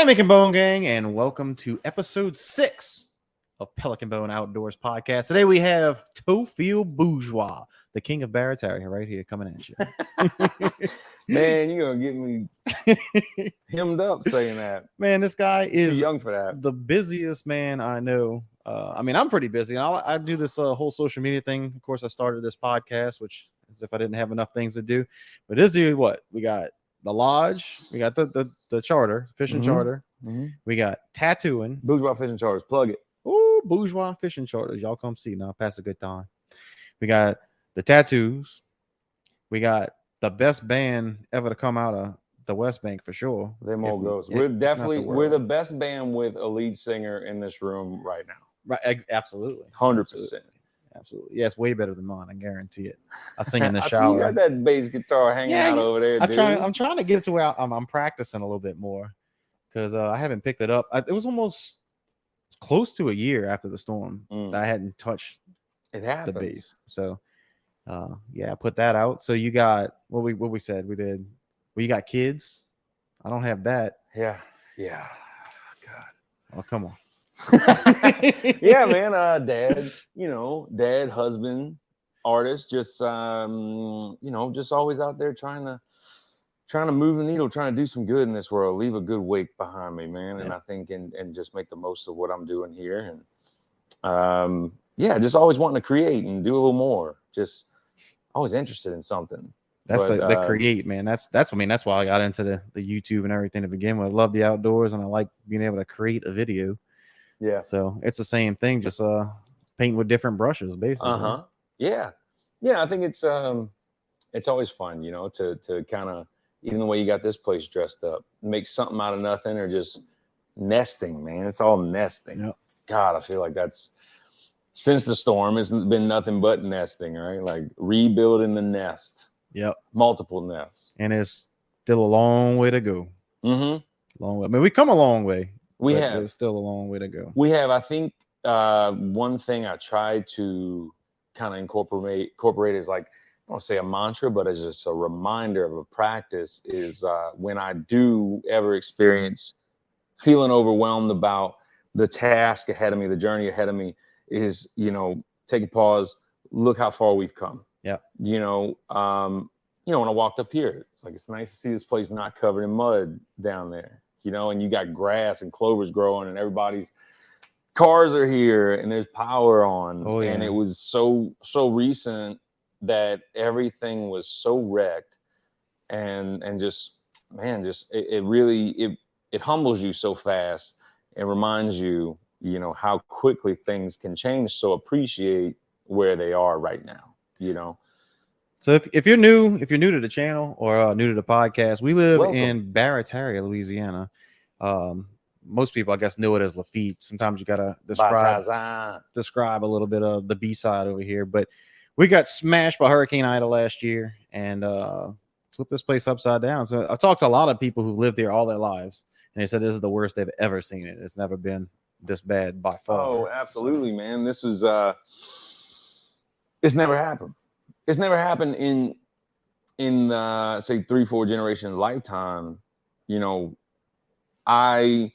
Hi, Mick and Bone Gang, and welcome to episode 6 of Pelican Bone Outdoors podcast. Today we have Theophile Bourgeois, the king of Barataria, right here coming at you. Man, you're gonna get me hemmed up saying that. Man, this guy is too young for that. The busiest man I know. I'm pretty busy, and I do this whole social media thing. Of course, I started this podcast, which as if I didn't have enough things to do. But this dude, what we got? The lodge, we got the charter, fishing charter. Mm-hmm. We got tattooing. Bourgeois fishing charters, plug it. Ooh, Bourgeois fishing charters. Y'all come see now. Pass a good time. We got the tattoos. We got the best band ever to come out of the West Bank for sure. Them all goes. We're the best band with a lead singer in this room right now. Right, absolutely. 100%. Absolutely. Yeah, it's way better than mine. I guarantee it. I sing in the I shower. see you got that bass guitar hanging out over there, dude. I'm trying to get it to where I'm practicing a little bit more because I haven't picked it up. It was almost close to a year after the storm that I hadn't touched the bass. So, I put that out. So you got what we said we did. Well, you got kids. I don't have that. Yeah. God. Oh, come on. Yeah, man. Dad, husband, artist, just just always out there trying to move the needle, trying to do some good in this world, leave a good wake behind me, man. And I think and just make the most of what I'm doing here. And just always wanting to create and do a little more. Just always interested in something. That's the create, man. That's why I got into the YouTube and everything to begin with. I love the outdoors and I like being able to create a video. Yeah. So it's the same thing, just painting with different brushes, basically. Yeah. I think it's always fun, to kind of, even the way you got this place dressed up, make something out of nothing, or just nesting, man. It's all nesting. Yep. God, I feel like that's since the storm, it's been nothing but nesting, right? Like rebuilding the nest. Yep. Multiple nests. And it's still a long way to go. Mm-hmm. Long way. I mean, we come a long way. There's still a long way to go. We have. I think one thing I try to kind of incorporate is like, I don't say a mantra, but as just a reminder of a practice is when I do ever experience feeling overwhelmed about the task ahead of me, the journey ahead of me, is, take a pause, look how far we've come. Yeah. When I walked up here, it's nice to see this place not covered in mud down there. And you got grass and clovers growing and everybody's cars are here and there's power on. Oh, yeah. And it was so recent that everything was so wrecked and just, man, it really humbles you so fast. It reminds you, how quickly things can change. So appreciate where they are right now, So if you're new to the channel or new to the podcast, we live in Barataria, Louisiana. Most people, I guess, know it as Lafitte. Sometimes you gotta describe a little bit of the B side over here. But we got smashed by Hurricane Ida last year and flipped this place upside down. So I talked to a lot of people who've lived here all their lives, and they said this is the worst they've ever seen it. It's never been this bad by far. Oh, absolutely, man. This was it's never happened. It's never happened in say 3-4 generation lifetime. I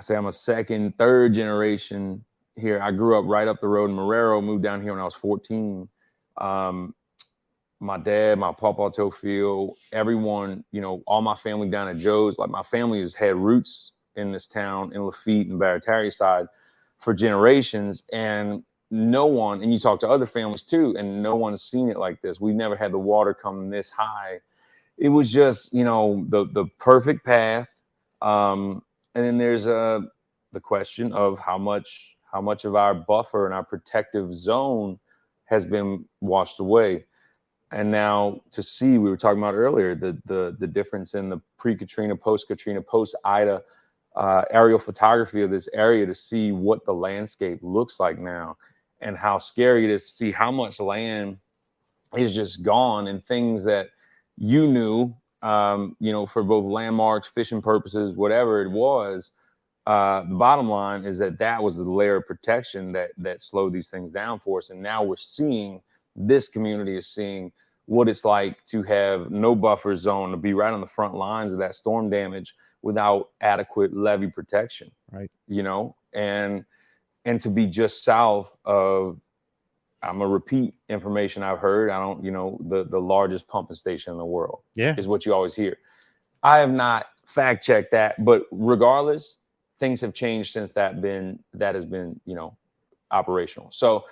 say I'm a second, third generation here. I grew up right up the road in Marrero, moved down here when I was 14. My dad, my papa, Theophile, everyone, all my family down at Joe's, like my family has had roots in this town, in Lafitte and Barataria side for generations. And no one, and you talk to other families too, and no one's seen it like this. We never had the water come this high. It was just, the perfect path. And then there's the question of how much of our buffer and our protective zone has been washed away. And now to see, we were talking about earlier, the difference in the pre-Katrina, post-Katrina, post-Ida aerial photography of this area, to see what the landscape looks like now and how scary it is to see how much land is just gone, and things that you knew, for both landmarks, fishing purposes, whatever it was. The bottom line is that was the layer of protection that slowed these things down for us. And now we're seeing, this community is seeing what it's like to have no buffer zone, to be right on the front lines of that storm damage without adequate levee protection. Right. You know, and to be just south of, I'm gonna repeat information I've heard. I don't, you know, the largest pumping station in the world. Yeah. Is what you always hear. I have not fact checked that, but regardless, things have changed since that has been, you know, operational. So,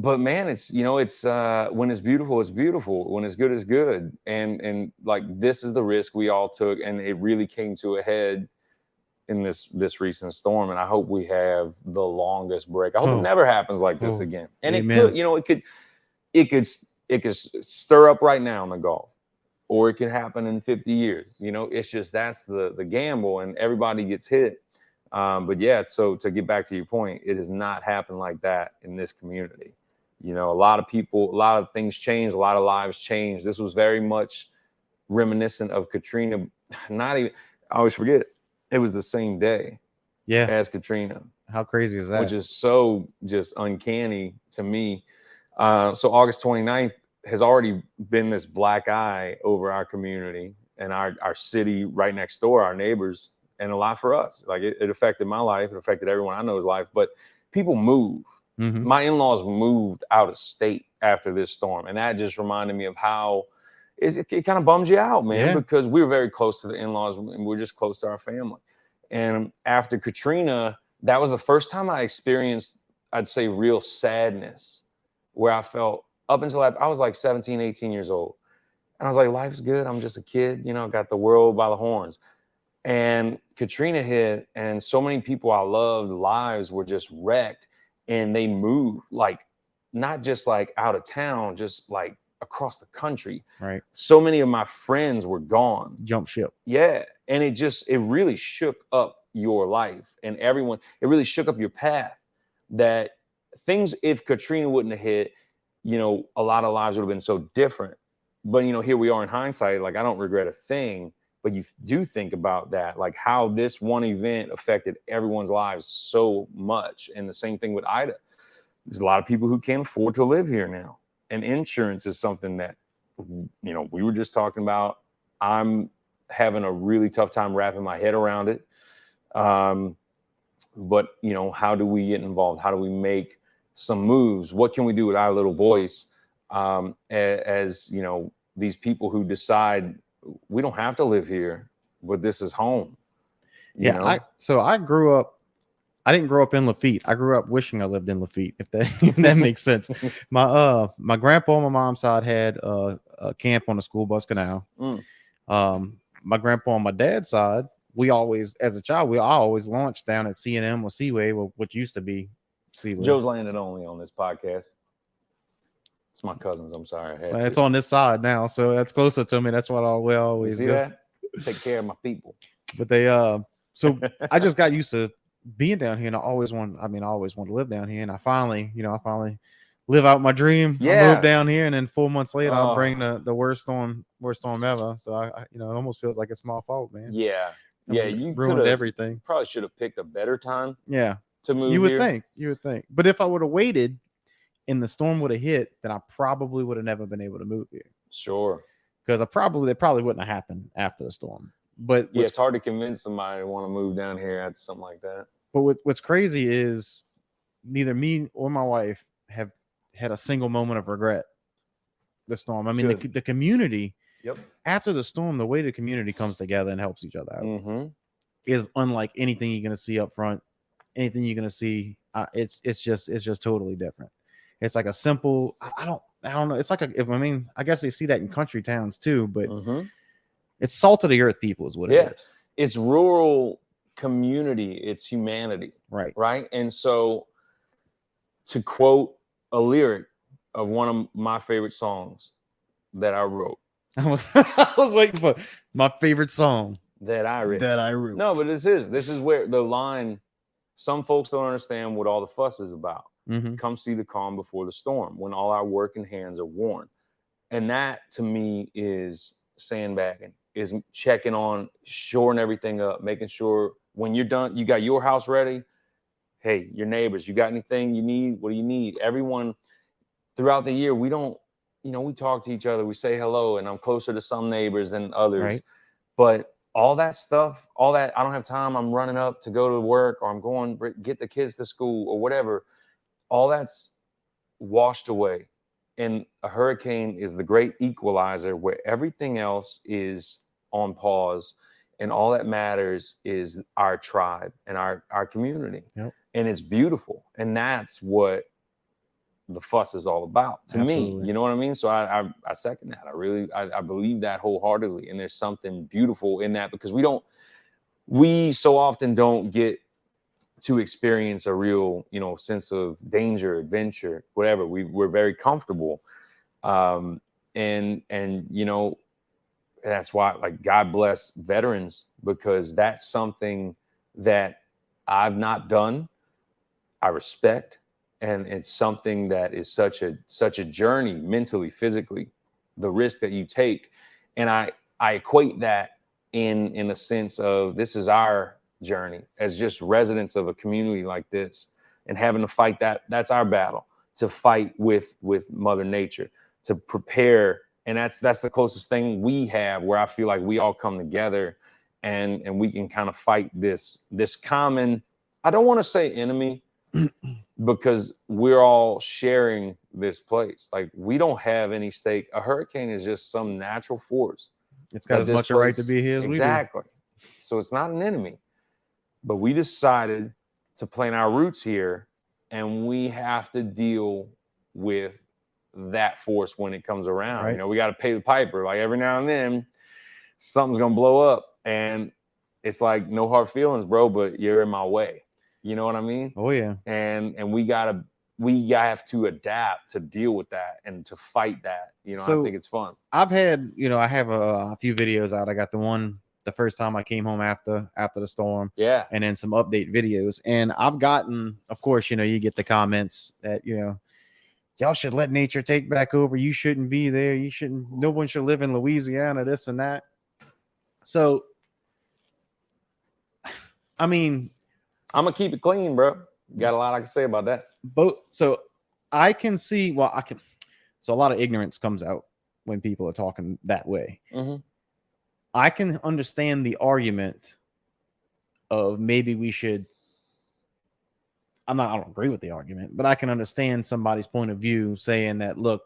but man, it's, you know, it's when it's beautiful, it's beautiful. When it's good, it's good. And like, this is the risk we all took, and it really came to a head in this recent storm. And I hope we have the longest break. I hope it never happens like this again. And Amen. It could, you know, it could stir up right now in the Gulf, or it could happen in 50 years. You know, it's just, that's the gamble, and everybody gets hit. But yeah, so to get back to your point, it has not happened like that in this community. You know, a lot of people, a lot of things changed, a lot of lives changed. This was very much reminiscent of Katrina. Not even, I always forget, it was the same day as Katrina. How crazy is that? Which is so just uncanny to me. So August 29th has already been this black eye over our community and our city right next door, our neighbors, and a lot for us. Like, it affected my life, it affected everyone I know's life, but people move. Mm-hmm. My in-laws moved out of state after this storm, and that just reminded me of how it kind of bums you out, man, because we were very close to the in-laws, and we're just close to our family. And after Katrina, that was the first time I experienced, I'd say, real sadness, where I felt, up until I was like 17, 18 years old. And I was like, life's good. I'm just a kid, you know, got the world by the horns. And Katrina hit, and so many people I loved, lives were just wrecked, and they moved, like, not just like out of town, just like across the country. Right. So many of my friends were gone. Jump ship. Yeah. And it really shook up your life, and everyone, it really shook up your path. That things, if Katrina wouldn't have hit, you know, a lot of lives would have been so different. But, you know, here we are in hindsight, like, I don't regret a thing, but you do think about that, like how this one event affected everyone's lives so much. And the same thing with Ida. There's a lot of people who can't afford to live here now. And insurance is something that, you know, we were just talking about. I'm having a really tough time wrapping my head around it. But, you know, how do we get involved? How do we make some moves? What can we do with our little voice, as, you know, these people who decide we don't have to live here, but this is home. You know? I grew up, I didn't grow up in Lafitte. I grew up wishing I lived in Lafitte, if that makes sense. My grandpa on my mom's side had a camp on the school bus canal. My grandpa on my dad's side, we always, as a child, I always launched down at C&M or Seaway, what used to be Seaway. Joe's landed only on this podcast. It's my cousins. I'm sorry. It's on this side now, so that's closer to me. That's what we always see go. That? Take care of my people. But they so I just got used to being down here, and I always wanted to live down here, and I finally live out my dream. I moved down here, and then 4 months later, I'll bring the worst storm ever. So I it almost feels like it's my fault, man. Yeah. You ruined everything. Probably should have picked a better time. Yeah. To move. You would think. But if I would have waited and the storm would have hit, then I probably would have never been able to move here. Sure. Because it probably wouldn't have happened after the storm. But it's hard to convince somebody to want to move down here after something like that. But what's crazy is neither me or my wife have had a single moment of regret. The storm. I mean, the community. Yep. After the storm, the way the community comes together and helps each other out is unlike anything you're going to see up front. Anything you're going to see, it's just totally different. It's like a simple. I don't know. It's like I guess they see that in country towns too, but it's salt of the earth people is what it is. It's rural community. It's humanity. Right. And so, to quote a lyric of one of my favorite songs that I wrote. I was waiting for my favorite song that I wrote. No, but this is where the line. Some folks don't understand what all the fuss is about. Come see the calm before the storm, when all our working hands are worn. And that, to me, is sandbagging, is checking on, shoring everything up, making sure when you're done, you got your house ready. Hey, your neighbors, you got anything you need? What do you need? Everyone throughout the year, we don't we talk to each other, we say hello, and I'm closer to some neighbors than others. Right. But all that stuff, all that, I don't have time, I'm running up to go to work, or I'm going get the kids to school or whatever. All that's washed away. And a hurricane is the great equalizer where everything else is on pause. And all that matters is our tribe and our community. Yep. And it's beautiful. And that's what the fuss is all about to Absolutely. me. You know what I mean? So I second that. I believe that wholeheartedly. And there's something beautiful in that, because we so often don't get to experience a real, sense of danger, adventure, whatever. We're very comfortable. And that's why, like, God bless veterans, because that's something that I've not done. I respect. And it's something that is such a journey, mentally, physically, the risk that you take. And I equate that in a sense of, this is our journey as just residents of a community like this, and having to fight that's our battle, to fight with Mother Nature, to prepare. And that's the closest thing we have, where I feel like we all come together and we can kind of fight this common, I don't want to say enemy, because we're all sharing this place. Like, we don't have any stake. A hurricane is just some natural force. It's got as much a right to be here as exactly. We do. So it's not an enemy. But we decided to plant our roots here, and we have to deal with that force when it comes around. Right. We got to pay the piper. Like, every now and then, something's gonna blow up, and it's like, no hard feelings, bro, but you're in my way. You know what I mean? Oh yeah. And we have to adapt to deal with that and to fight that. So I think it's fun. I've had, I have a few videos out. I got the first time I came home after the storm. Yeah. And then some update videos. And I've gotten, of course, you get the comments that, y'all should let nature take back over. You shouldn't be there. No one should live in Louisiana, this and that. So, I mean, I'm going to keep it clean, bro. Got a lot I can say about that. So I can see, so a lot of ignorance comes out when people are talking that way. Mm-hmm. I can understand the argument of maybe we should. I don't agree with the argument, but I can understand somebody's point of view saying that, look,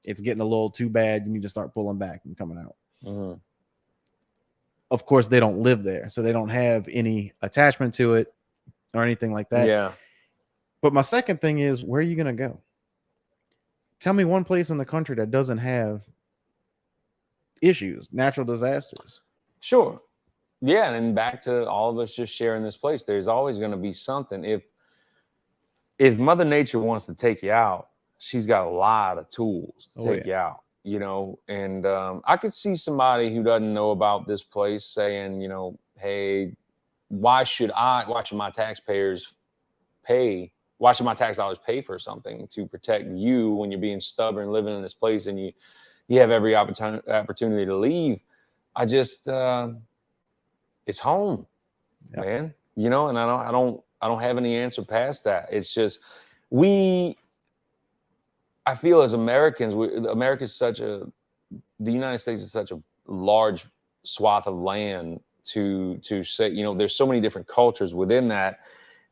it's getting a little too bad. You need to start pulling back and coming out. Mm-hmm. Of course, they don't live there, so they don't have any attachment to it or anything like that. Yeah. But my second thing is, where are you going to go? Tell me one place in the country that doesn't have issues, natural disasters. Sure. Yeah. And back to all of us just sharing this place, there's always going to be something. If Mother Nature wants to take you out, she's got a lot of tools to take you out, and I could see somebody who doesn't know about this place saying, hey, why should my tax dollars pay for something to protect you when you're being stubborn, living in this place, and you have every opportunity to leave? I just, it's home, man, and I don't have any answer past that. It's just, I feel as Americans, the United States is such a large swath of land to say, there's so many different cultures within that.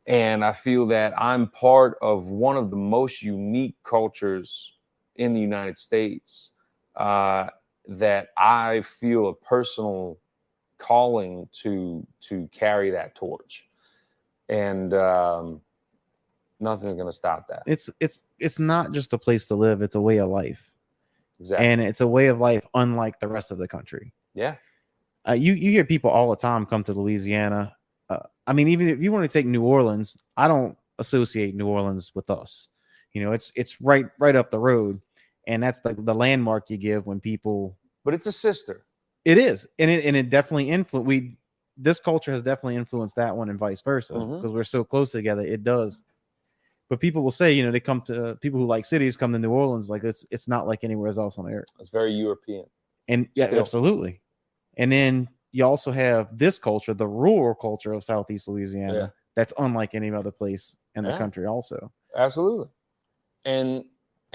And I feel that I'm part of one of the most unique cultures in the United States, that I feel a personal calling to carry that torch. And nothing's going to stop that. It's not just a place to live. It's a way of life. Exactly. And it's a way of life unlike the rest of the country. Yeah. You hear people all the time come to Louisiana. Even if you want to take New Orleans, I don't associate New Orleans with us. It's right up the road, and that's the landmark you give when people. But it's a sister. It is, and it definitely this culture has definitely influenced that one, and vice versa, because we're so close together. It does. But people will say, they come to people who like cities come to New Orleans, like it's not like anywhere else on earth. It's very European. And yeah, still. Absolutely. And then you also have this culture, the rural culture of Southeast Louisiana, that's unlike any other place in the country also. Absolutely. And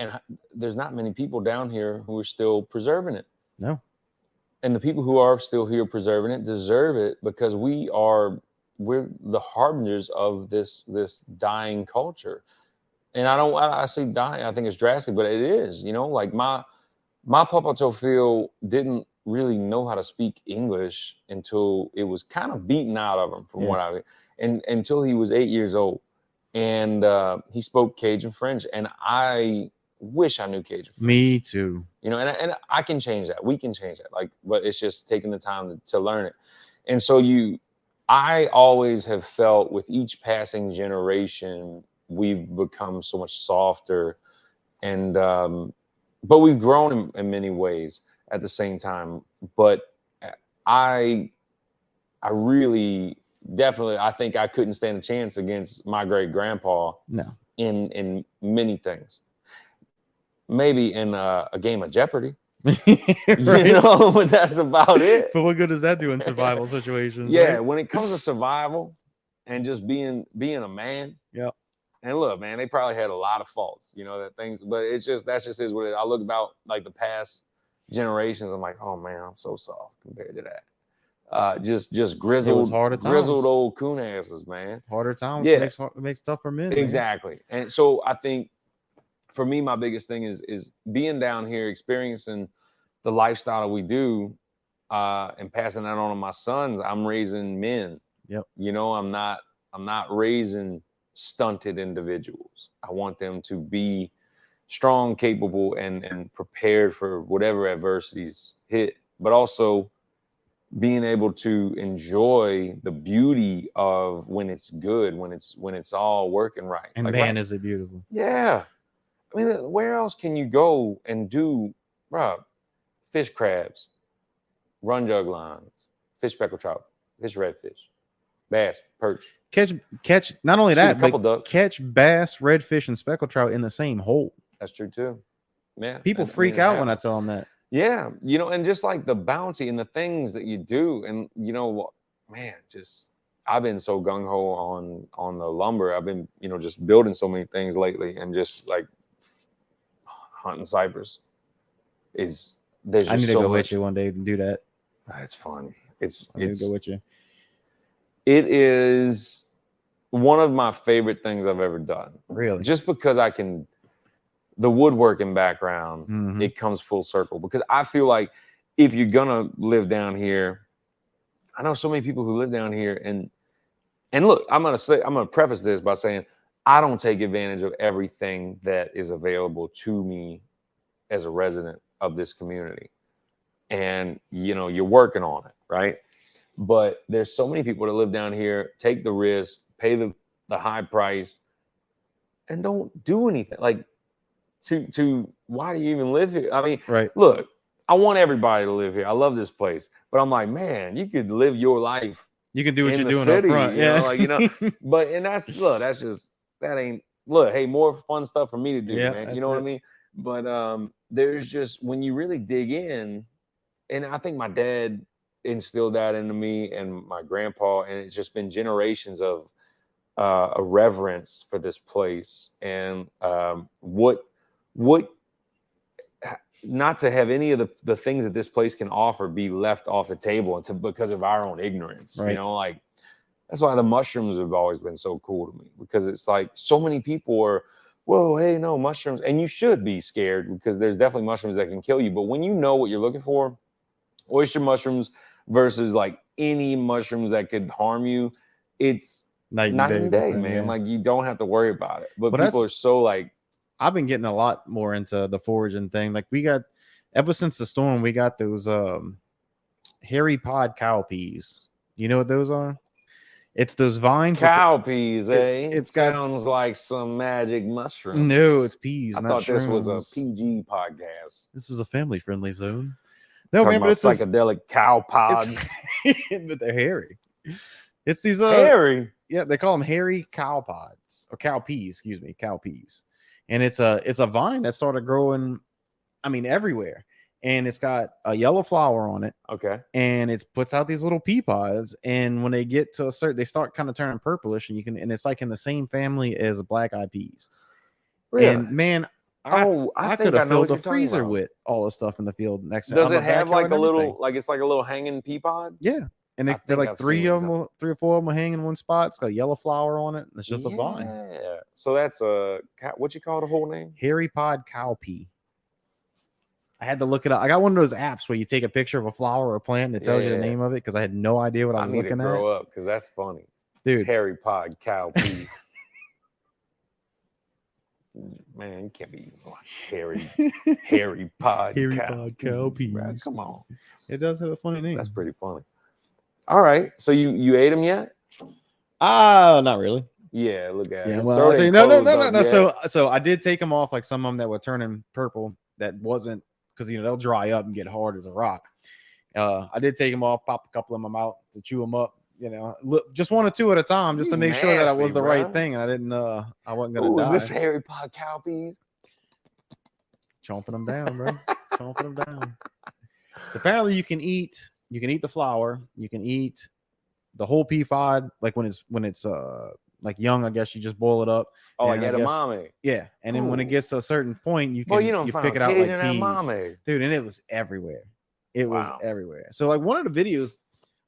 and there's not many people down here who are still preserving it. No. And the people who are still here preserving it deserve it, because we're the harbingers of this dying culture. And I say dying, I think it's drastic, but it is, like my Papa Theophile didn't really know how to speak English until it was kind of beaten out of him, from what until he was 8 years old. And he spoke Cajun French, and I wish I knew Cajun French. Me too. And I can change that. We can change that. But it's just taking the time to learn it. And so I always have felt with each passing generation, we've become so much softer, and but we've grown in many ways at the same time. But I really definitely, I think I couldn't stand a chance against my great grandpa. No. In many things. Maybe in a game of Jeopardy. Right? But that's about it. But what good does that do in survival situations? Yeah, right? When it comes to survival and just being a man. Yeah. And look, man, they probably had a lot of faults, but that's just is what it is. I look about like the past generations, I'm like, oh man, I'm so soft compared to that. Just grizzled old coon asses, man. Harder times makes tougher men. Exactly. Man. And so I think for me, my biggest thing is being down here, experiencing the lifestyle that we do, and passing that on to my sons. I'm raising men. Yep. I'm not raising stunted individuals. I want them to be strong, capable, and prepared for whatever adversities hit, but also being able to enjoy the beauty of when it's good, when it's all working right. And man, is it beautiful. Yeah. I mean, where else can you go and do, fish crabs, run jug lines, fish speckled trout, fish redfish, bass, perch. Catch not only that, but catch bass, redfish, and speckled trout in the same hole. That's true too. Yeah. People freak out when I tell them that. Yeah, and just like the bounty and the things that you do, and man, I've been so gung ho on the lumber. I've been just building so many things lately, and just like hunting cypress is there's. Just I need to so go much. with you one day and do that. It's fun. I need to go with you. It is one of my favorite things I've ever done. Really, just because I can. The woodworking background, it comes full circle, because I feel like if you're gonna live down here, I know so many people who live down here, and look, I'm gonna preface this by saying I don't take advantage of everything that is available to me as a resident of this community, and you're working on it, right? But there's so many people that live down here, take the risk, pay the high price, and don't do anything. Like, to why do you even live here? I mean, right. Look, I want everybody to live here. I love this place, but I'm like, man, you could live your life. You can do what you're doing up front, But that ain't. Look, hey, more fun stuff for me to do, man. You know what I mean? But there's just, when you really dig in, and I think my dad instilled that into me, and my grandpa, and it's just been generations of a reverence for this place, and what not to have any of the things that this place can offer be left off the table because of our own ignorance. Right. Like, that's why the mushrooms have always been so cool to me, because it's like so many people are, whoa, hey, no, mushrooms. And you should be scared, because there's definitely mushrooms that can kill you. But when you know what you're looking for, oyster mushrooms versus like any mushrooms that could harm you, it's night and day, man. Yeah. Like, you don't have to worry about it. But people are so like, I've been getting a lot more into the foraging thing. Like, we got, ever since the storm, we got those hairy pod cowpeas. You know what those are? It's those vines. Cowpeas, It sounds like some magic mushroom. No, it's peas. I thought this was a PG podcast. This is a family-friendly zone. No, man, but it's psychedelic cow pods. But they're hairy. It's these hairy. Yeah, they call them hairy cow pods, or cow peas. Excuse me, cow peas. And it's a vine that started growing, everywhere. And it's got a yellow flower on it. Okay. And it puts out these little pea pods. And when they get to they start kind of turning purplish, and it's like in the same family as black eyed peas. Really? And man, I could have filled the freezer with all the stuff in the field next to. Does it have like a little, like it's like a little hanging pea pod? Yeah, and they're like three or four of them hang in one spot. It's got a yellow flower on it. It's just a vine. Yeah. So that's what you call the whole name? Hairy pod cowpea. I had to look it up. I got one of those apps where you take a picture of a flower or a plant and it tells you the name of it because I had no idea what I was looking at. Grow up because that's funny, dude. Hairy pod cowpea. Man, you can't be hairy pod cowpea. Right, come on, it does have a funny name. That's pretty funny. All right, so you ate them yet? Not really. Yeah, look at it. Yeah, well, no. So I did take them off, like some of them that were turning purple. That wasn't because they'll dry up and get hard as a rock. I did take them off, popped a couple of them out to chew them up. Look, just 1 or 2 at a time, just to make sure that I was the right thing. I didn't. I wasn't gonna die. Is this hairy pod cowpeas? Chomping them down, bro. Chomping them down. Apparently, you can eat the flower. You can eat the whole pea pod, like when it's like young. I guess you just boil it up. Oh, like edamame. Yeah, and then when it gets to a certain point, you can you pick it out like peas, dude. And it was everywhere. It was everywhere. So like one of the videos.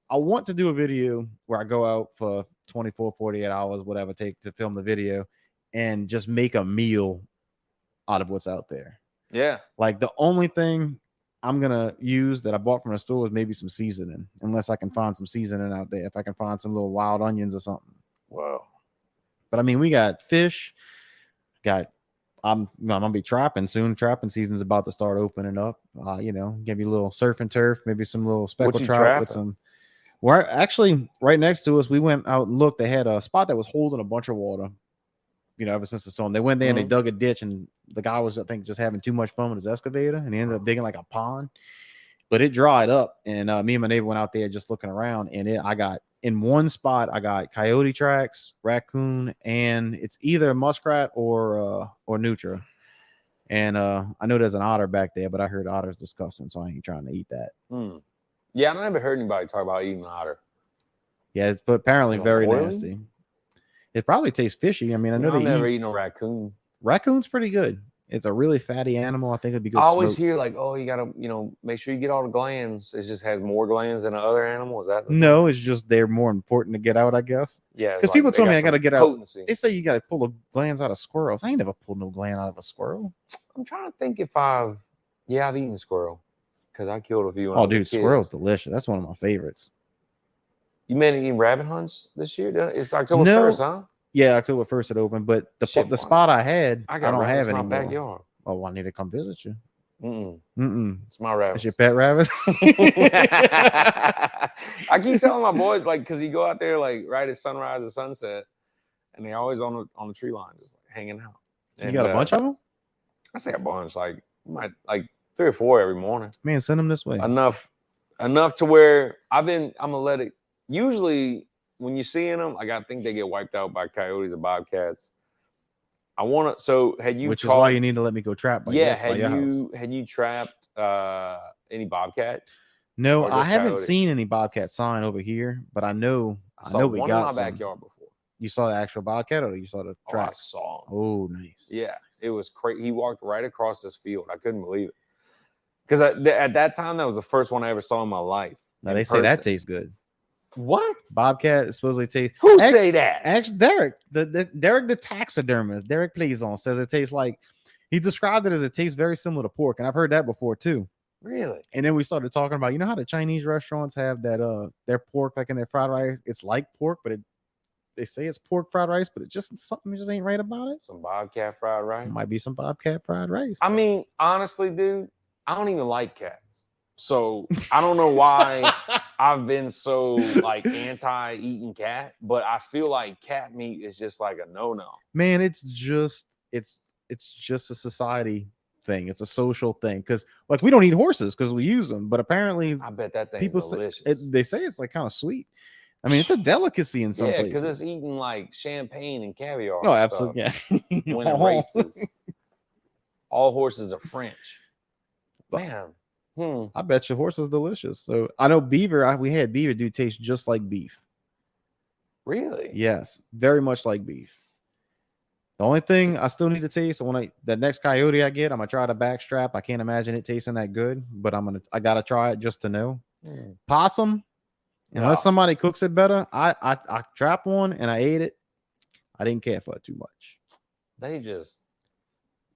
I want to do a video where I go out for 24, 48 hours, whatever take to film the video and just make a meal out of what's out there. Yeah. Like the only thing I'm going to use that I bought from the store is maybe some seasoning, unless I can find some seasoning out there. If I can find some little wild onions or something. Wow. But I mean, we got fish, I'm gonna be trapping soon. Trapping season's about to start opening up. Give you a little surf and turf, maybe some little speckled trout with some. We're actually right next to us. We went out and looked. They had a spot that was holding a bunch of water, ever since the storm. They went there and they dug a ditch, and the guy was, I think, just having too much fun with his excavator, and he ended up digging like a pond. But it dried up, and me and my neighbor went out there just looking around, and I got in one spot, I got coyote tracks, raccoon, and it's either muskrat or nutria. And I know there's an otter back there, but I heard otter's disgusting, so I ain't trying to eat that. Yeah, I never heard anybody talk about eating otter. Yeah, it's apparently very nasty. It probably tastes fishy. I mean, I know I've never eaten a raccoon. Raccoon's pretty good. It's a really fatty animal. I think it'd be good. I always hear like, oh, you gotta, make sure you get all the glands. It just has more glands than the other animal. Is that? No, it's just they're more important to get out, I guess. Yeah, because people told me I gotta get potency out. They say you gotta pull the glands out of squirrels. I ain't never pulled no gland out of a squirrel. I'm trying to think if I've eaten squirrel because I killed a few. Oh, dude, squirrel's delicious. That's one of my favorites. You meant to eat rabbit hunts this year? It's October 1st, huh? Yeah, October 1st it opened, but the spot I had, I don't have anymore. In my backyard. Oh, I need to come visit you. It's my rabbit. It's your pet rabbit. I keep telling my boys, like, because you go out there like right at sunrise or sunset, and they're always on the tree line, just like hanging out. And, you got a bunch of them? I say a bunch, like 3 or 4 every morning. Man, send them this way. Enough to where I'm gonna let it. Usually, when you're seeing them, like I think they get wiped out by coyotes or bobcats. Which is why you need to let me go trap. Had you trapped any bobcat? No, I haven't seen any bobcat sign over here, but I know we got one in my backyard before. You saw the actual bobcat, or you saw the tracks? I saw him. Oh, nice. Yeah, it was crazy. He walked right across this field. I couldn't believe it because at that time that was the first one I ever saw in my life. Now they say that tastes good. What? Bobcat supposedly tastes. Who say that? Actually, Derek, Derek the taxidermist, Derek Pleason says it tastes like. He described it as it tastes very similar to pork, and I've heard that before too. Really? And then we started talking about, how the Chinese restaurants have that their pork like in their fried rice. It's like pork, but they say it's pork fried rice, but something just ain't right about it. Some bobcat fried rice. It might be some bobcat fried rice. I mean, honestly, dude, I don't even like cats. So I don't know why I've been so like anti-eating cat, but I feel like cat meat is just like a no-no. Man, it's just a society thing. It's a social thing because like we don't eat horses because we use them, but apparently I bet that thing's delicious. They say it's like kind of sweet. I mean, it's a delicacy in some places. Because it's eating like champagne and caviar. Oh, absolutely. Yeah. Winning races. All horses are French. Man. I bet your horse is delicious. So I know beaver. We had beaver do taste just like beef. Really? Yes, very much like beef. The only thing I still need to taste when the next coyote I get, I'm gonna try the backstrap. I can't imagine it tasting that good, but I gotta try it just to know. Possum, unless somebody cooks it better. I trapped one and I ate it. I didn't care for it too much. They just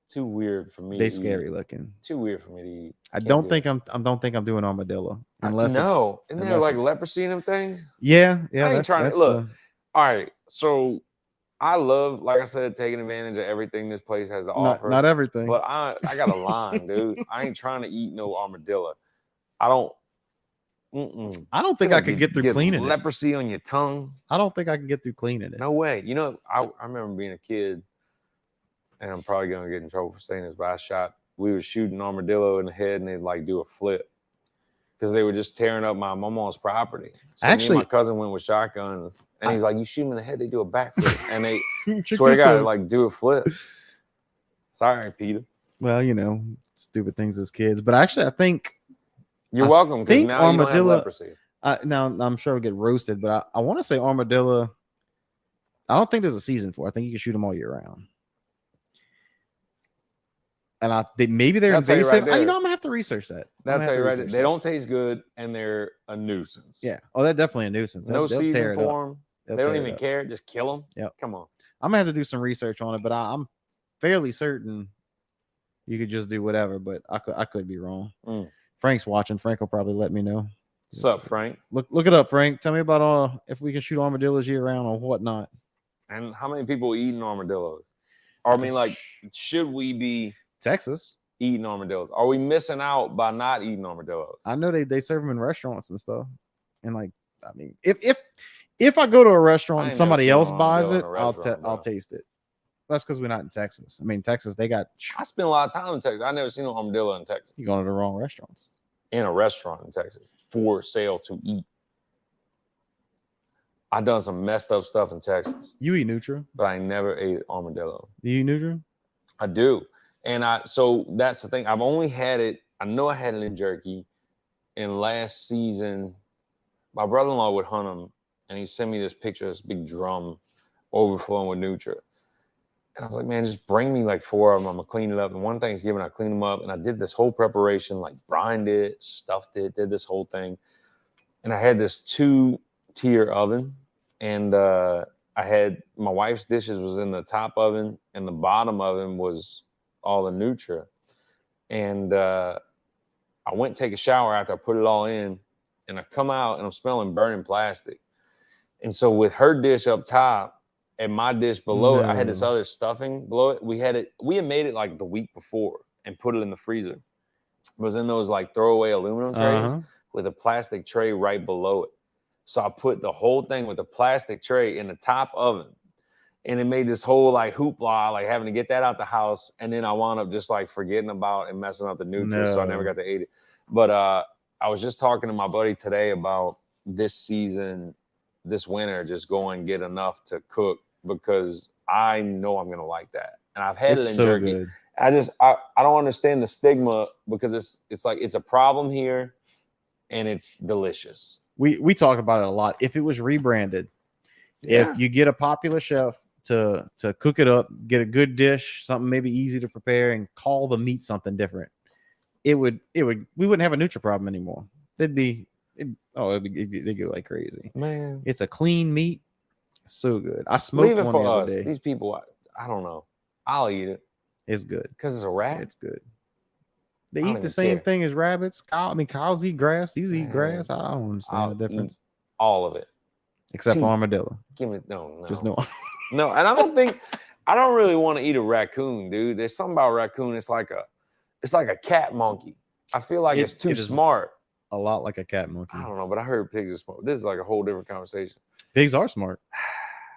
too weird for me. They scary looking. Too weird for me to eat. I don't think I'm doing armadillo unless isn't there like leprosy in them things? Yeah. I ain't trying to look. All right, so I love, like I said, taking advantage of everything this place has to offer. Not everything, but I got a line, dude. I ain't trying to eat no armadillo. I don't think I could get through cleaning leprosy on your tongue. I don't think I can get through cleaning it. No way. You know, I remember being a kid, and I'm probably gonna get in trouble for saying this, but we were shooting armadillo in the head, and they'd like do a flip because they were just tearing up my mom's property. So me and my cousin went with shotguns, and he's like, "You shoot them in the head, they do a backflip," and they swear to God, like do a flip. Sorry, Peter. Well, stupid things as kids, but actually, I think you're welcome. Because now armadillo, you don't have leprosy. Now I'm sure we'll get roasted, but I want to say armadillo. I don't think there's a season for. I think you can shoot them all year round. And maybe they're invasive. I'm gonna have to research that. That'll tell you right there. They don't taste good, and they're a nuisance. Yeah. Oh, they're definitely a nuisance. No season for them. They don't even care. Just kill them. Yeah. Come on. I'm gonna have to do some research on it, but I'm fairly certain you could just do whatever. But I could be wrong. Frank's watching. Frank will probably let me know. What's up, Frank? Look it up, Frank. Tell me about if we can shoot armadillos year round or whatnot. And how many people eating armadillos? Or I mean, like, should we be Texas eating armadillos? Are we missing out by not eating armadillos? I know they serve them in restaurants and stuff. And like, I mean, if I go to a restaurant and somebody else buys it, I'll taste it. That's because we're not in Texas. I mean, Texas, I spend a lot of time in Texas. I never seen an armadillo in Texas. You're going to the wrong restaurants. In a restaurant in Texas for sale to eat. I done some messed up stuff in Texas. You eat Nutra, but I never ate armadillo. Do you eat Nutra? I do, and so that's the thing. I've only had it. I know I had it in jerky. And last season, my brother-in-law would hunt them, and he sent me this picture of this big drum overflowing with Nutra. And I was like, man, just bring me like 4 of them. I'm gonna clean it up. And one Thanksgiving, I cleaned them up, and I did this whole preparation, like brined it, stuffed it, did this whole thing. And I had this 2-tier oven, and I had my wife's dishes was in the top oven, and the bottom oven was all the Nutra. And I went to take a shower after I put it all in, and I come out and I'm smelling burning plastic. And so with her dish up top and my dish below it, I had this other stuffing below it. We had made it like the week before and put it in the freezer. It was in those like throwaway aluminum trays with a plastic tray right below it. So I put the whole thing with the plastic tray in the top oven, and it made this whole like hoopla, like having to get that out the house. And then I wound up just like forgetting about and messing up the Nutra, so I never got to eat it. But I was just talking to my buddy today about this season, this winter, just go and get enough to cook, because I know I'm gonna like that. And I've had it in jerky. Good. I don't understand the stigma, because it's like it's a problem here, and it's delicious. We talk about it a lot. If it was rebranded, if you get a popular chef to cook it up, get a good dish, something maybe easy to prepare, and call the meat something different, we wouldn't have a Nutra problem anymore. They'd go like crazy. Man, it's a clean meat. So good. I smoked one the other day. These people, I don't know. I'll eat it. It's good. Because it's a rat? It's good. They eat the same thing as rabbits. Cows eat grass. These eat grass. I don't understand the difference. All of it. Except for armadillo. Give me no. Just no. No, and I don't really want to eat a raccoon, dude. There's something about raccoon. It's like a cat monkey. I feel like it's too smart. A lot like a cat monkey. I don't know, but I heard pigs are smart. This is like a whole different conversation. Pigs are smart.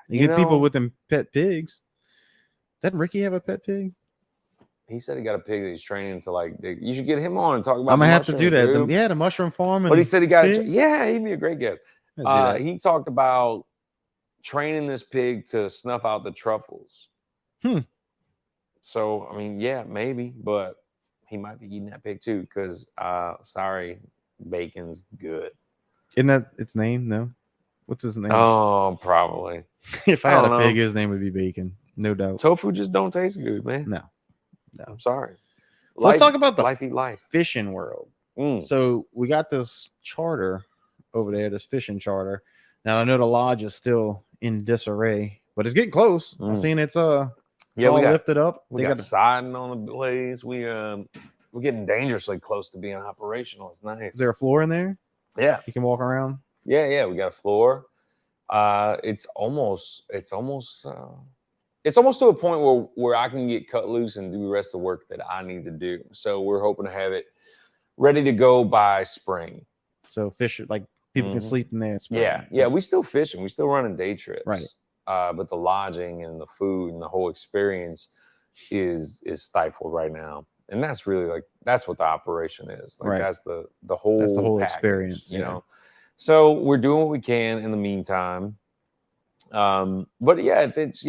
You get people with them pet pigs. Doesn't Ricky have a pet pig? He said he got a pig that he's training to like. You should get him on and talk about. I'm gonna have to do that. The mushroom farm. But he said he got. He'd be a great guest. He talked about training this pig to snuff out the truffles. So I mean, yeah, maybe, but he might be eating that pig too. Because sorry, bacon's good. Isn't that its name? No. What's his name? Oh, probably. If I had a pig, his name would be Bacon. No doubt. Tofu just don't taste good, man. No. I'm sorry. So let's talk about the life eat life fishing world. Mm. So we got this charter over there, this fishing charter. Now I know the lodge is still in disarray, but it's getting close. I've seen it's all lifted up. We got siding on the blaze. We're getting dangerously close to being operational. It's nice. Is there a floor in there? Yeah, you can walk around. Yeah. We got a floor. It's almost to a point where I can get cut loose and do the rest of the work that I need to do. So we're hoping to have it ready to go by spring. So fish, like people can sleep in there. Spring. Yeah. We still fishing. We still running day trips. Right. But the lodging and the food and the whole experience is stifled right now. And that's really that's what the operation is. That's the whole package, experience, you know. So we're doing what we can in the meantime. But yeah, it's,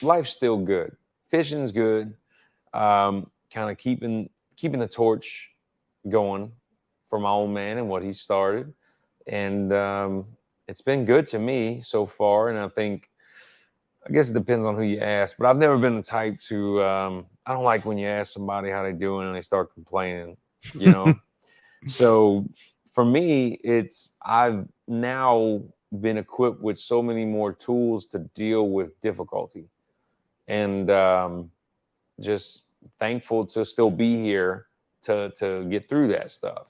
life's still good. Fishing's good. Kind of keeping the torch going for my old man and what he started. And it's been good to me so far. And I guess it depends on who you ask, but I've never been the type to, I don't like when you ask somebody how they're doing and they start complaining, So for me, I've now been equipped with so many more tools to deal with difficulty, and just thankful to still be here to get through that stuff.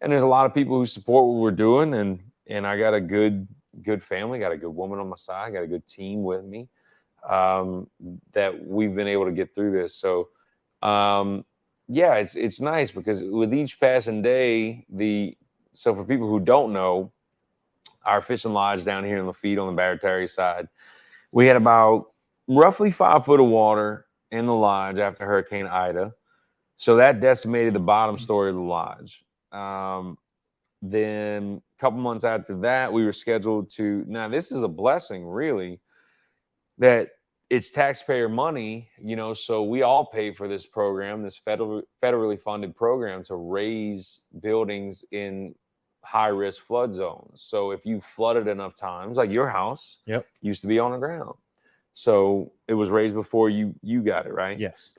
And there's a lot of people who support what we're doing, and I got a good family, got a good woman on my side, got a good team with me, that we've been able to get through this. So yeah, it's nice because with each passing day, so for people who don't know, our fishing lodge down here in Lafitte on the Barataria side, we had about roughly 5 foot of water in the lodge after Hurricane Ida. So that decimated the bottom story of the lodge. Then a couple months after that, we were scheduled to, now this is a blessing really, that it's taxpayer money, so we all pay for this program, this federally funded program to raise buildings in high-risk flood zones. So if you flooded enough times, like your house used to be on the ground. So it was raised before you got it, right? Yes.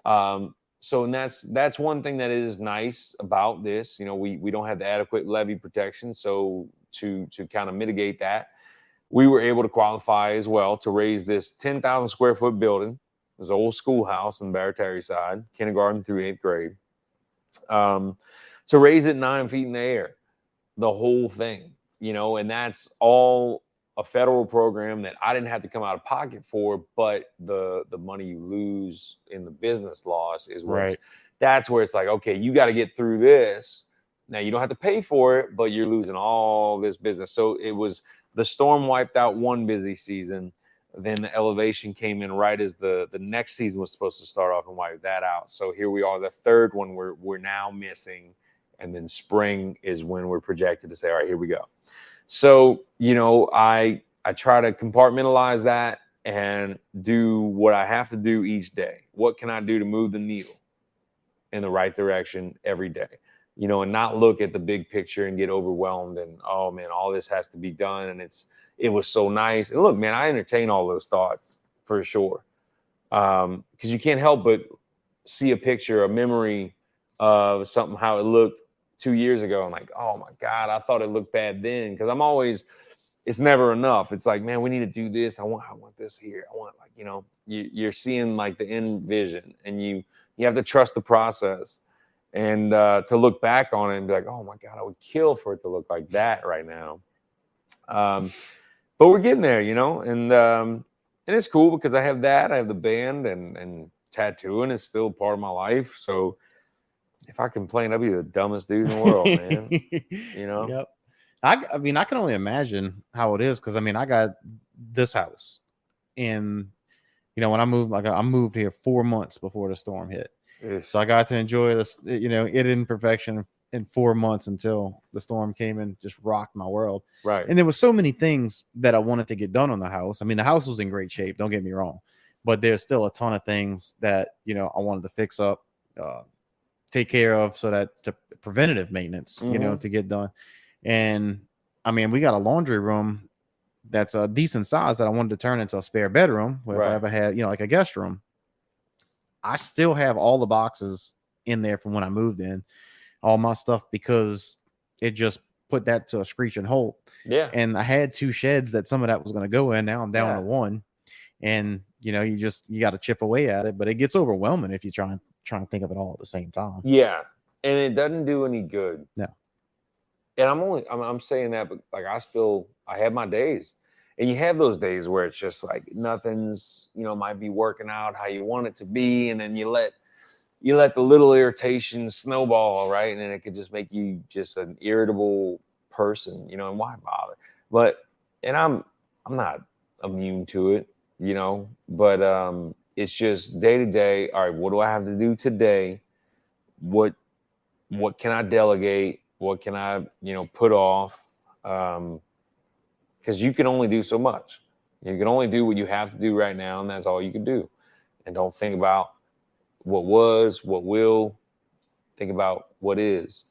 So and that's one thing that is nice about this. We don't have the adequate levee protection. So to kind of mitigate that, we were able to qualify as well to raise this 10,000 square foot building. This old schoolhouse on the Barataria side, kindergarten through 8th grade. To raise it 9 feet in the air, the whole thing, and that's all a federal program that I didn't have to come out of pocket for, but the money you lose in the business loss is where that's where it's like, okay, you got to get through this. Now you don't have to pay for it, but you're losing all this business. So the storm wiped out one busy season. Then the elevation came in right as the next season was supposed to start off and wipe that out. So here we are, the third one we're now missing. And then spring is when we're projected to say, all right, here we go. So, I try to compartmentalize that and do what I have to do each day. What can I do to move the needle in the right direction every day? And not look at the big picture and get overwhelmed and, oh man, all this has to be done. And it was so nice. And look, man, I entertain all those thoughts for sure. Because you can't help but see a picture, a memory of something, how it looked 2 years ago. I'm like, oh my God, I thought it looked bad then. Because it's never enough. It's like, man, we need to do this. I want this here. I want you're seeing like the end vision, and you have to trust the process, and to look back on it and be like, oh my God, I would kill for it to look like that right now. But we're getting there, and it's cool because I have that. I have the band, and tattooing is still part of my life. So if I complain, I'd be the dumbest dude in the world, man. Yep. I mean, I can only imagine how it is because I got this house, and when I moved, I moved here 4 months before the storm hit, so I got to enjoy this, it in perfection in 4 months until the storm came and just rocked my world. Right. And there were so many things that I wanted to get done on the house. The house was in great shape. Don't get me wrong, but there's still a ton of things that I wanted to fix up. Take care of, so that to preventative maintenance, to get done. And we got a laundry room that's a decent size that I wanted to turn into a spare bedroom. If I ever had, like a guest room. I still have all the boxes in there from when I moved in, all my stuff, because it just put that to a screeching halt. Yeah. And I had 2 sheds that some of that was going to go in. Now I'm down to 1. And you got to chip away at it, but it gets overwhelming if you try and think of it all at the same time. Yeah. And it doesn't do any good. No. And I'm saying that, but like I have my days. And you have those days where it's just like nothing's, might be working out how you want it to be. And then you let the little irritation snowball, right? And then it could just make you just an irritable person, and why bother? And I'm not immune to it, but it's just day to day. All right, what do I have to do today? What can I delegate? What can I, put off? Because you can only do so much. You can only do what you have to do right now, and that's all you can do. And don't think about what was, what will. Think about what is,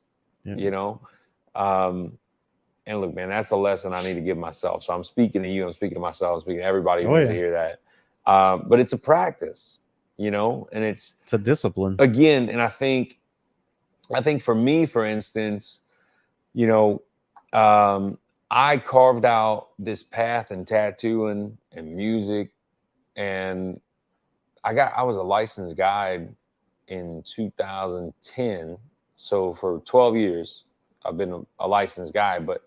and look, man, that's a lesson I need to give myself. So I'm speaking to you, I'm speaking to myself, I'm speaking to everybody who needs to hear that. But it's a practice, and it's a discipline. Again, and I think for me, for instance, I carved out this path in tattooing and music, and I was a licensed guide in 2010. So for 12 years, I've been a licensed guide, but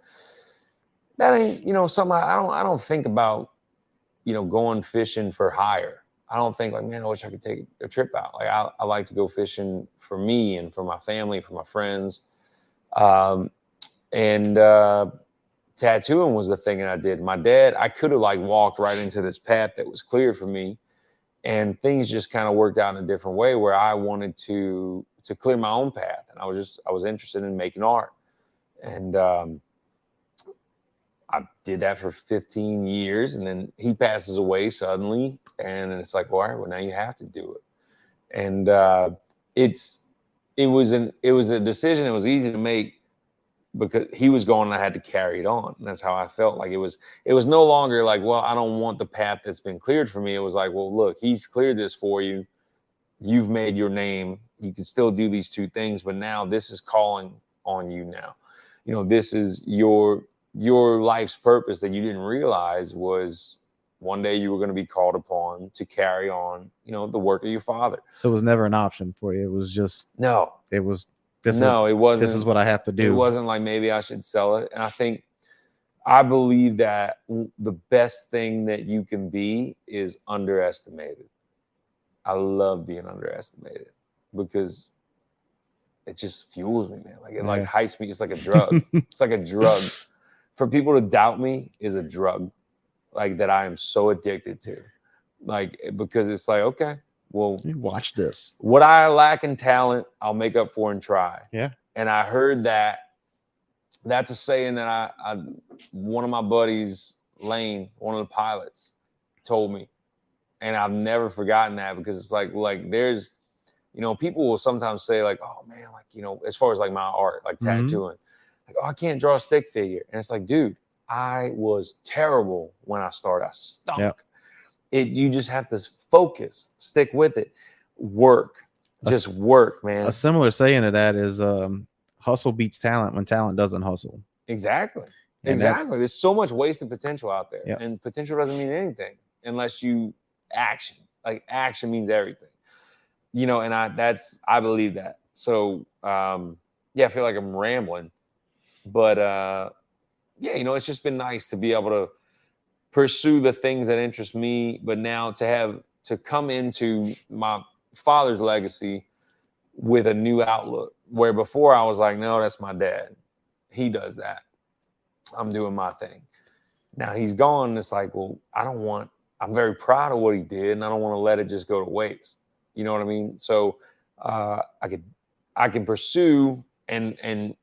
that ain't, something I don't think about, going fishing for hire. I don't think like, man, I wish I could take a trip out. Like I like to go fishing for me and for my family, for my friends. Tattooing was the thing that I did. My dad, I could have like walked right into this path that was clear for me, and things just kind of worked out in a different way where I wanted to clear my own path. And I was interested in making art. And I did that for 15 years, and then he passes away suddenly. And it's like, all right, well, now you have to do it. And it was a decision that was easy to make because he was gone and I had to carry it on. And that's how I felt. Like it was no longer like, well, I don't want the path that's been cleared for me. It was like, well, look, he's cleared this for you. You've made your name. You can still do these 2 things, but now this is calling on you now. This is your life's purpose that you didn't realize was one day you were going to be called upon to carry on, the work of your father. So it was never an option for you. It was just, no, it was, it wasn't. This is what I have to do. It wasn't like maybe I should sell it. And I believe that the best thing that you can be is underestimated. I love being underestimated because it just fuels me, man. Like it like hypes me. It's like a drug. It's like a drug. For people to doubt me is a drug, like that I am so addicted to. Like, because it's like, okay, well, you watch this. What I lack in talent, I'll make up for and try. Yeah. And I heard that's a saying that I one of my buddies, Lane, one of the pilots, told me. And I've never forgotten that because it's like there's, people will sometimes say like, oh man, like, as far as like my art, like tattooing, like, oh, I can't draw a stick figure. And it's like, dude, I was terrible when I started. I stunk. Yep. You just have to focus, stick with it, work, just work, man. A similar saying to that is hustle beats talent when talent doesn't hustle. Exactly. Exactly. There's so much wasted potential out there. Yep. And potential doesn't mean anything unless you action. Like action means everything. And I believe that. So I feel like I'm rambling. But it's just been nice to be able to pursue the things that interest me, but now to come into my father's legacy with a new outlook, where before I was like, no, that's my dad. He does that. I'm doing my thing. Now he's gone. And it's like, well, I'm very proud of what he did, and I don't want to let it just go to waste. You know what I mean? So I can pursue and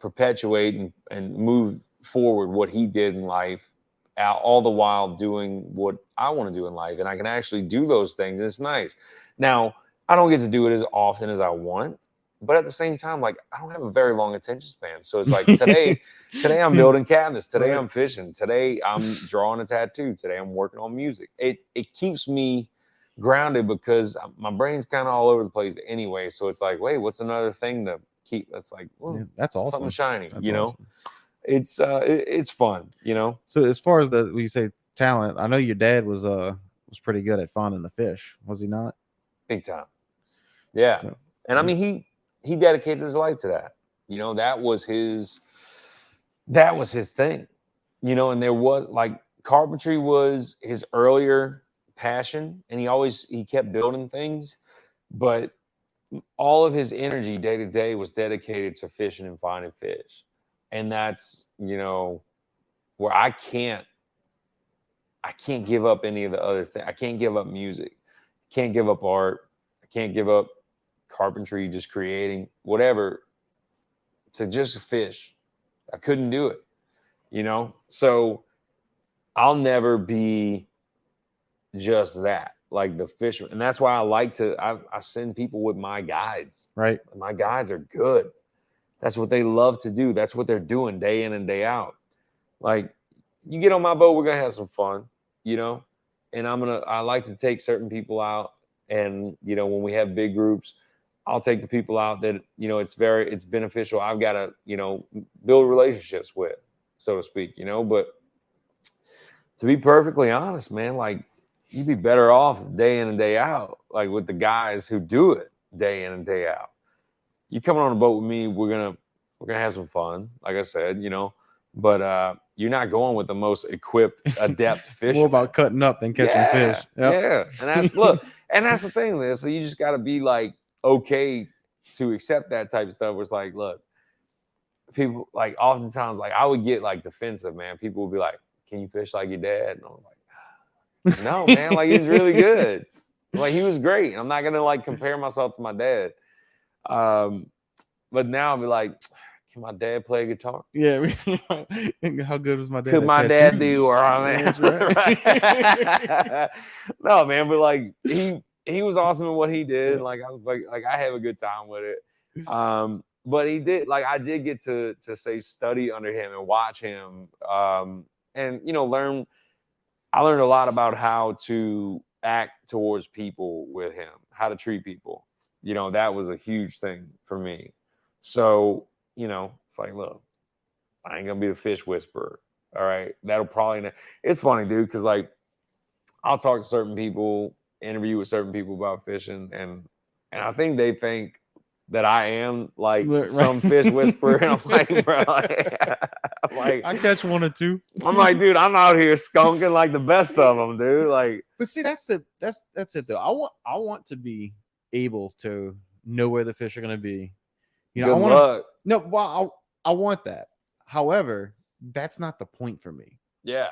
perpetuate and move forward what he did in life, all the while doing what I want to do in life. And I can actually do those things. And it's nice. Now, I don't get to do it as often as I want, But at the same time, like I don't have a very long attention span. So it's like today I'm building cabinets. Today I'm fishing. Today I'm drawing a tattoo. Today I'm working on music. It keeps me grounded because my brain's kind of all over the place anyway. So it's like, wait, what's another thing to keep? That's like, that's awesome. Something shiny, that's know? Awesome. It's fun, So as far as you say talent, I know your dad was pretty good at finding the fish, was he not? Big time. Yeah. So, and I mean he dedicated his life to that. That was his thing. And there was like carpentry was his earlier passion, and he kept building things, but all of his energy day to day was dedicated to fishing and finding fish. And that's, where I can't give up any of the other things. I can't give up music. Can't give up art. I can't give up carpentry, just creating whatever to just fish. I couldn't do it, So I'll never be just that, like the fisherman. And that's why I send people with my guides. Right. My guides are good. That's what they love to do. That's what they're doing day in and day out. Like, you get on my boat, we're going to have some fun, and I like to take certain people out. And, when we have big groups, I'll take the people out that, it's beneficial. I've got to, build relationships with, so to speak, but to be perfectly honest, man, like you'd be better off day in and day out, like with the guys who do it day in and day out. You coming on a boat with me, we're gonna have some fun, like I said, but you're not going with the most equipped, adept fish. More about cutting up than catching fish. Yep. Yeah, and that's the thing, Liz. So you just got to be like okay to accept that type of stuff. Where it's like, look, people like oftentimes like I would get like defensive, man. People would be like, "Can you fish like your dad?" And I was like, "No, man. Like he's really good. Like he was great. I'm not gonna like compare myself to my dad." But now I'll be like, can my dad play guitar? Yeah. How good was my dad? Could my dad do? Or I mean, right. No, man, but like he was awesome in what he did. Yeah. Like I was like I have a good time with it. But he did like I did get to say study under him and watch him. And learn. I learned a lot about how to act towards people with him, how to treat people. That was a huge thing for me. So, it's like, look, I ain't gonna be the fish whisperer. All right. That'll probably not. It's funny, dude, because like I'll talk to certain people, interview with certain people about fishing, and I think they think that I am like some fish whisperer. And I'm like, bro, like I catch one or two. I'm like, dude, I'm out here skunking like the best of them, dude. Like, but see, that's it though. I want to be able to know where the fish are gonna be. Good luck. I want that. However, that's not the point for me. Yeah.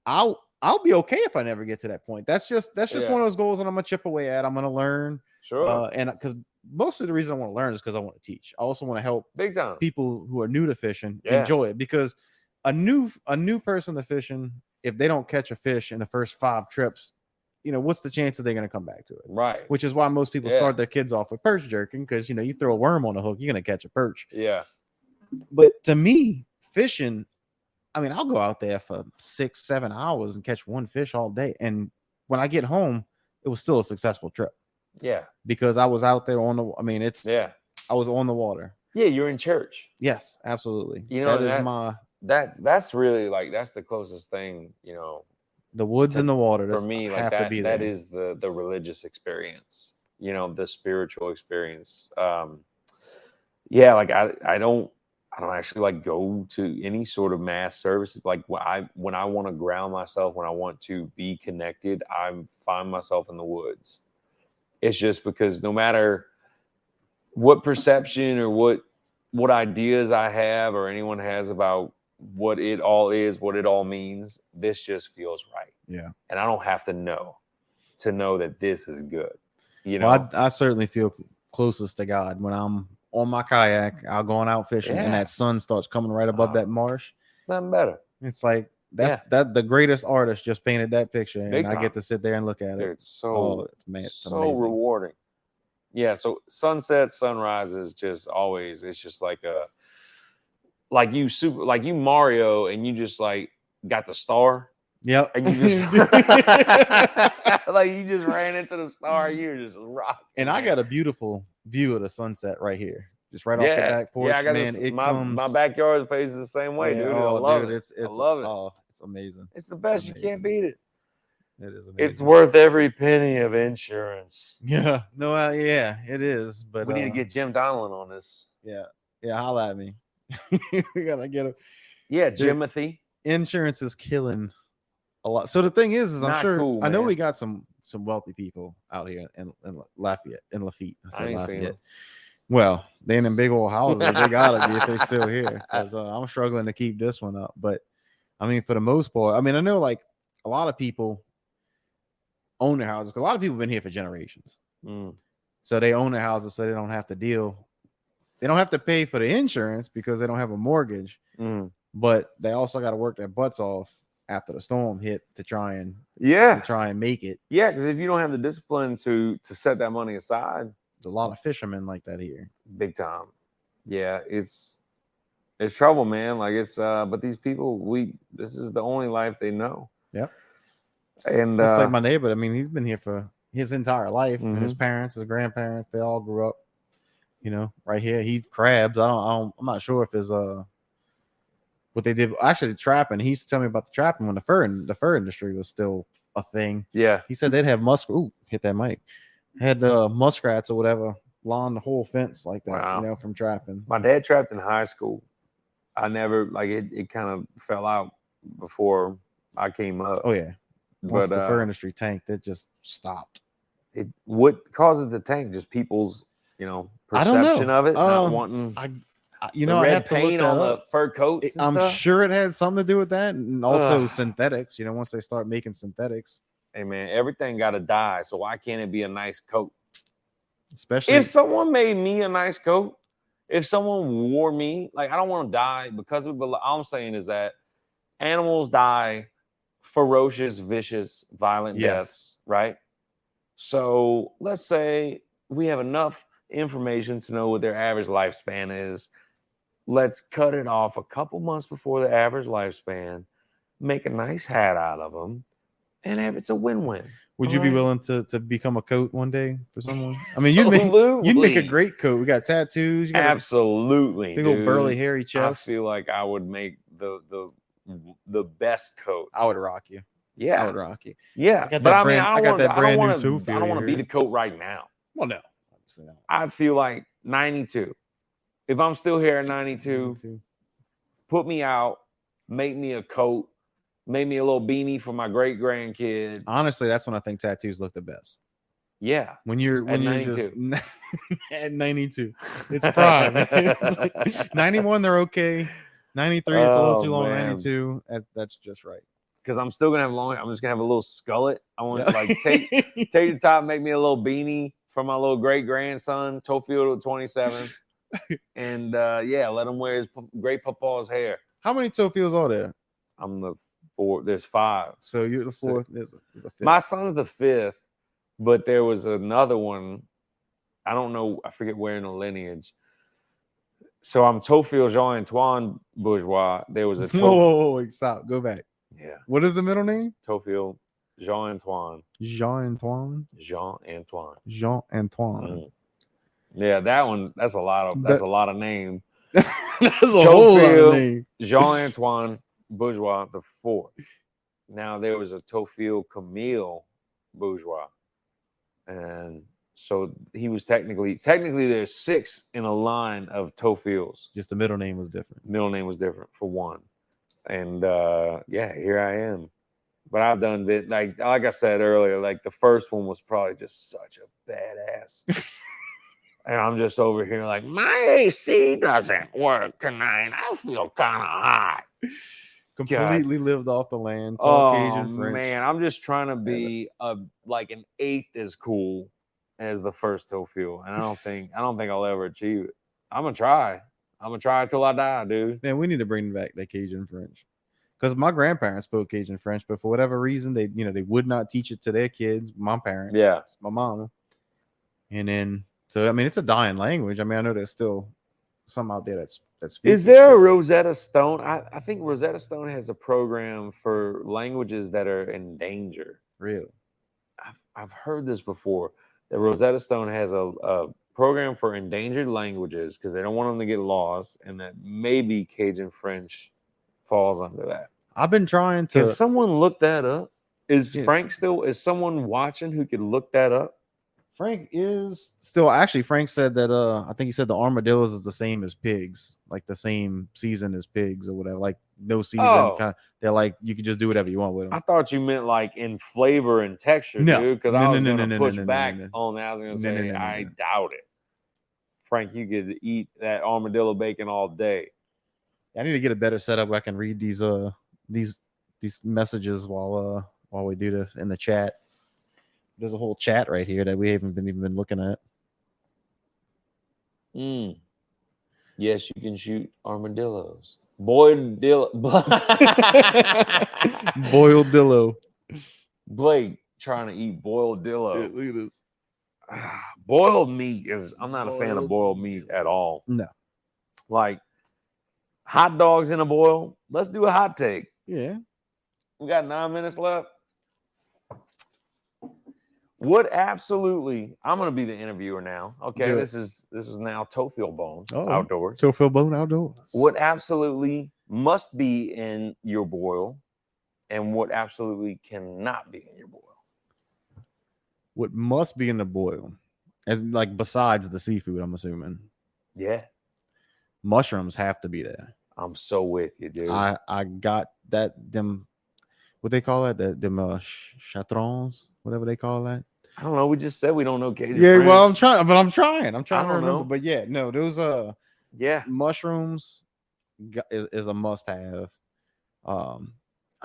I'll be okay if I never get to that point. That's just one of those goals that I'm gonna chip away at. I'm gonna learn. Sure. And because most of the reason I want to learn is because I want to teach. I also want to help big time people who are new to fishing enjoy it, because a new person to fishing, if they don't catch a fish in the first 5 trips, what's the chance that they're going to come back to it? Right. Which is why most people start their kids off with perch jerking, because you throw a worm on a hook, you're going to catch a perch. Yeah. But to me, fishing, I mean, I'll go out there for 6-7 hours and catch one fish all day, and when I get home, it was still a successful trip. Yeah. Because I was out there I was on the water. Yeah, you're in church. Yes, absolutely. That's really like that's the closest thing, the woods and the water for me, like that is the religious experience, the spiritual experience. Yeah, like I don't actually like go to any sort of mass services. Like when I want to ground myself, when I want to be connected, I find myself in the woods. It's just because no matter what perception or what ideas I have or anyone has about what it all is, what it all means, this just feels right. Yeah. And I don't have to know that this is good. Well, I certainly feel closest to God when I'm on my kayak, out going out fishing, and that sun starts coming right above that marsh. Nothing better. It's like that the greatest artist just painted that picture, and I get to sit there and look at it. It's so it's so amazing. Rewarding. Yeah, so sunsets, sunrises, just always. It's just like like you Mario, and you just like got the star. Yep. And you just like you just ran into the star. You're just rocking. And man. I got a beautiful view of the sunset right here, just right off the back porch. Yeah, I got man. my backyard faces the same way, dude. I love it. I love it. Oh, it's amazing. It's the best. You can't beat it. It is amazing. It's worth every penny of insurance. Yeah. No. Yeah, it is. But we need to get Jim Donelon on this. Yeah. Yeah. Holla at me. We gotta get him. Yeah, Jimothy. Insurance is killing a lot. So the thing is I'm sure cool, I know we got some wealthy people out here in Lafitte. I said Lafayette. Well, they in them big old houses. They gotta be if they're still here. Because I'm struggling to keep this one up. But I mean, for the most part, I mean, I know like a lot of people own their houses. A lot of people have been here for generations. So they own their houses, so they don't have to deal. They don't have to pay for the insurance because they don't have a mortgage. But they also got to work their butts off after the storm hit to try and make it. Yeah, because if you don't have the discipline to set that money aside, there's a lot of fishermen like that here, big time. Yeah, it's trouble, man. Like it's but these people, this is the only life they know. Yep. And it's like my neighbor. I mean, he's been here for his entire life. And his parents, his grandparents, they all grew up, right here. He crabs. I'm not sure if his what they did actually trapping. He used to tell me about the trapping when the fur industry was still a thing. Yeah. He said they'd have hit that mic. Had muskrats or whatever along the whole fence like that, wow. From trapping. My dad trapped in high school. I never it kind of fell out before I came up. Oh yeah. Once the fur industry tanked, it just stopped. What causes the tank? Just people's, perception of it, not wanting. Red paint on the fur coats. I'm sure it had something to do with that, and also synthetics. Once they start making synthetics. Hey man, everything got to die. So why can't it be a nice coat? Especially if someone made me a nice coat, if someone wore me, like I don't want to die because of it. But all I'm saying is that animals die ferocious, vicious, violent deaths, right? So let's say we have enough information to know what their average lifespan is. Let's cut it off a couple months before the average lifespan, make a nice hat out of them, and it's a win-win. Would you be willing to become a coat one day for someone? I mean, you'd make a great coat. We got tattoos. You got absolutely, big old burly hairy chest. I feel like I would make the best coat. I would rock you. Yeah, I would rock you. Yeah, but I mean, I don't want to be the coat right now. Well, no. I feel like 92. If I'm still here at 92, put me out, make me a coat, make me a little beanie for my great grandkid. Honestly, that's when I think tattoos look the best. Yeah, when you're 92. Just at 92, it's prime. It's like 91, they're okay. 93, it's a little too long. Man. 92, that's just right. Because I'm still gonna have I'm just gonna have a little skullet. I want to like take the top, make me a little beanie for my little great grandson, Theophile 27, and let him wear his great papa's hair. How many Theophiles are there? I'm the fourth. There's 5. So you're the fourth. There's a fifth. My son's the 5th, but there was another one. I don't know. I forget where in the lineage. So I'm Theophile Jean-Antoine Bourgeois. There was a whoa, stop. Go back. Yeah. What is the middle name? Theophile Jean-Antoine. Jean-Antoine. Jean-Antoine. Jean-Antoine. Yeah, that one. That's a lot of name. That's a whole lot of name. Jean-Antoine Bourgeois the 4th. Now there was a Theophile Camille Bourgeois, and so he was technically there's 6 in a line of Theophiles. Just the middle name was different. Middle name was different for one. And here I am. But I've done it like I said earlier, like the first one was probably just such a badass. And I'm just over here like, my AC doesn't work tonight. I feel kind of hot. Completely lived off the land. Talk Cajun French. Man, I'm just trying to be like an 8th as cool as the first Theophile. And I don't think I'll ever achieve it. I'm gonna try till I die, dude. Man, we need to bring back that Cajun French. Because my grandparents spoke Cajun French, but for whatever reason, they would not teach it to their kids. My parents, my mama. And then So I mean, it's a dying language. I mean, I know there's still some out there that speaks. Is there a Rosetta Stone? I think Rosetta Stone has a program for languages that are in danger. Really? I've heard this before. That Rosetta Stone has a program for endangered languages because they don't want them to get lost, and that maybe Cajun French falls under that. I've been trying to. Can someone look that up? Is Frank still? Is someone watching who could look that up? Frank is still. Actually, Frank said that. I think he said the armadillos is the same as pigs, like the same season as pigs or whatever. Like no season. Kind of, they're like you can just do whatever you want with them. I thought you meant like in flavor and texture, dude. Because I was going to push back on that. I was going to say I doubt it. Frank, you could eat that armadillo bacon all day. I need to get a better setup where I can read these messages while we do this in the chat. There's a whole chat right here that we haven't even been looking at. Yes, you can shoot armadillos. Boiled dillo. Boiled dillo. Blake trying to eat boiled dillo. Yeah, look at this. Boiled meat I'm not a fan of boiled meat at all. No. Like hot dogs in a boil. Let's do a hot take. Yeah. We got 9 minutes left. What absolutely, I'm going to be the interviewer now. Okay, Good. this is now Theophile Bone outdoors. Theophile Bone outdoors. What absolutely must be in your boil, and what absolutely cannot be in your boil? What must be in the boil, as like besides the seafood, I'm assuming. Yeah, mushrooms have to be there. I'm so with you, dude. I got them. What they call that? Them chatrons, whatever they call that. I don't know. We just said we don't know Cajun Yeah, French. well, I'm trying to remember. know. But yeah, no, those mushrooms is a must have. I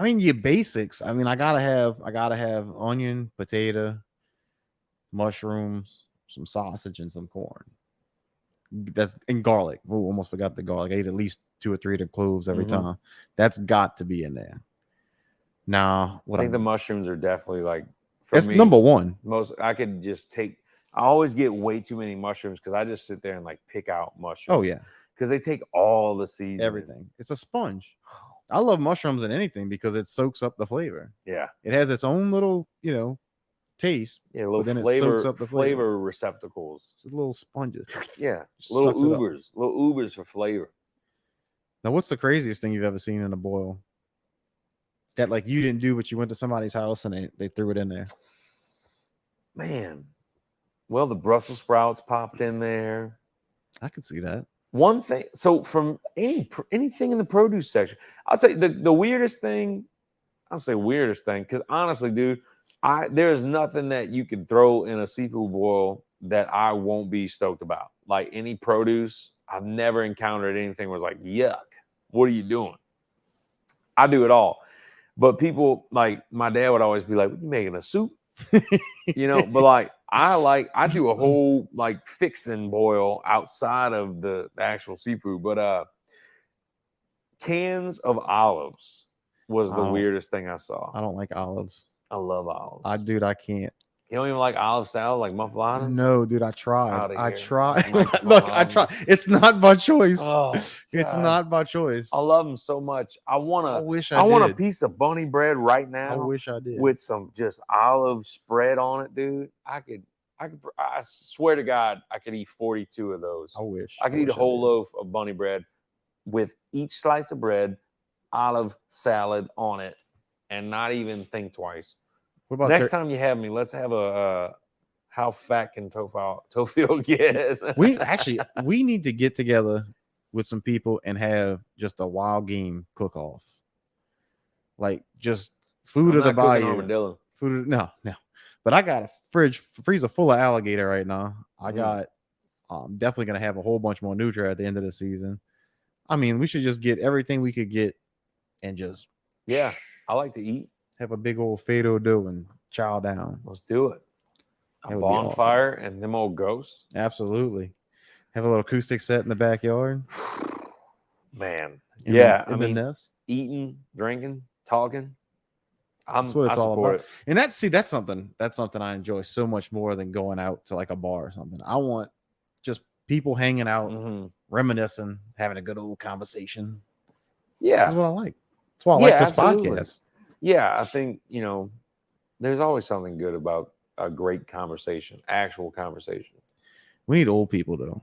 mean, your basics. I mean, I gotta have onion, potato, mushrooms, some sausage, and some corn. And garlic. Oh, almost forgot the garlic. I ate at least 2 or 3 of the cloves every time. That's got to be in there. Now, I think the mushrooms are definitely like. That's number one. I could just take. I always get way too many mushrooms because I just sit there and like pick out mushrooms. Oh yeah, because they take all the seasoning. Everything. It's a sponge. I love mushrooms in anything because it soaks up the flavor. Yeah, it has its own little, taste. Yeah, little flavor receptacles. It's a little sponges. Yeah, little Ubers for flavor. Now, what's the craziest thing you've ever seen in a boil? That like you didn't do, but you went to somebody's house and they threw it in there. Man, well, the Brussels sprouts popped in there. I could see that. One thing. So from anything in the produce section, I'll tell you the weirdest thing. I'll say weirdest thing because honestly, dude, there's nothing that you can throw in a seafood boil that I won't be stoked about. Like any produce, I've never encountered anything where it's like, yuck, what are you doing? I do it all. But people, like my dad would always be like, what are you making, a soup? But like I do a whole like fixin' boil outside of the actual seafood. But cans of olives was the weirdest thing I saw. I don't like olives. I love olives. I can't. You don't even like olive salad, like muffaladas? No, dude, I tried. I tried. Look, I tried. It's not by choice. Oh, it's not by choice. I love them so much. I want a piece of bunny bread right now. I wish I did. With some just olive spread on it, dude. I swear to God, I could eat 42 of those. I wish. I could eat a whole loaf of bunny bread with each slice of bread, olive salad on it, and not even think twice. What about next time you have me, let's have a how fat can Theophile get? we need to get together with some people and have just a wild game cook-off. Like just food of the bayou. No. But I got a freezer full of alligator right now. I got definitely gonna have a whole bunch more nutria at the end of the season. I mean, we should just get everything we could get and just I like to eat. Have a big old fado dough and chow down. Let's do it. A bonfire and them old ghosts. Absolutely. Have a little acoustic set in the backyard. Man. In the nest. Eating, drinking, talking. That's what it's all about. And that's something I enjoy so much more than going out to like a bar or something. I want just people hanging out, reminiscing, having a good old conversation. Yeah, this is what I like. That's why I like this podcast. Yeah, I think there's always something good about a great conversation, actual conversation. We need old people though,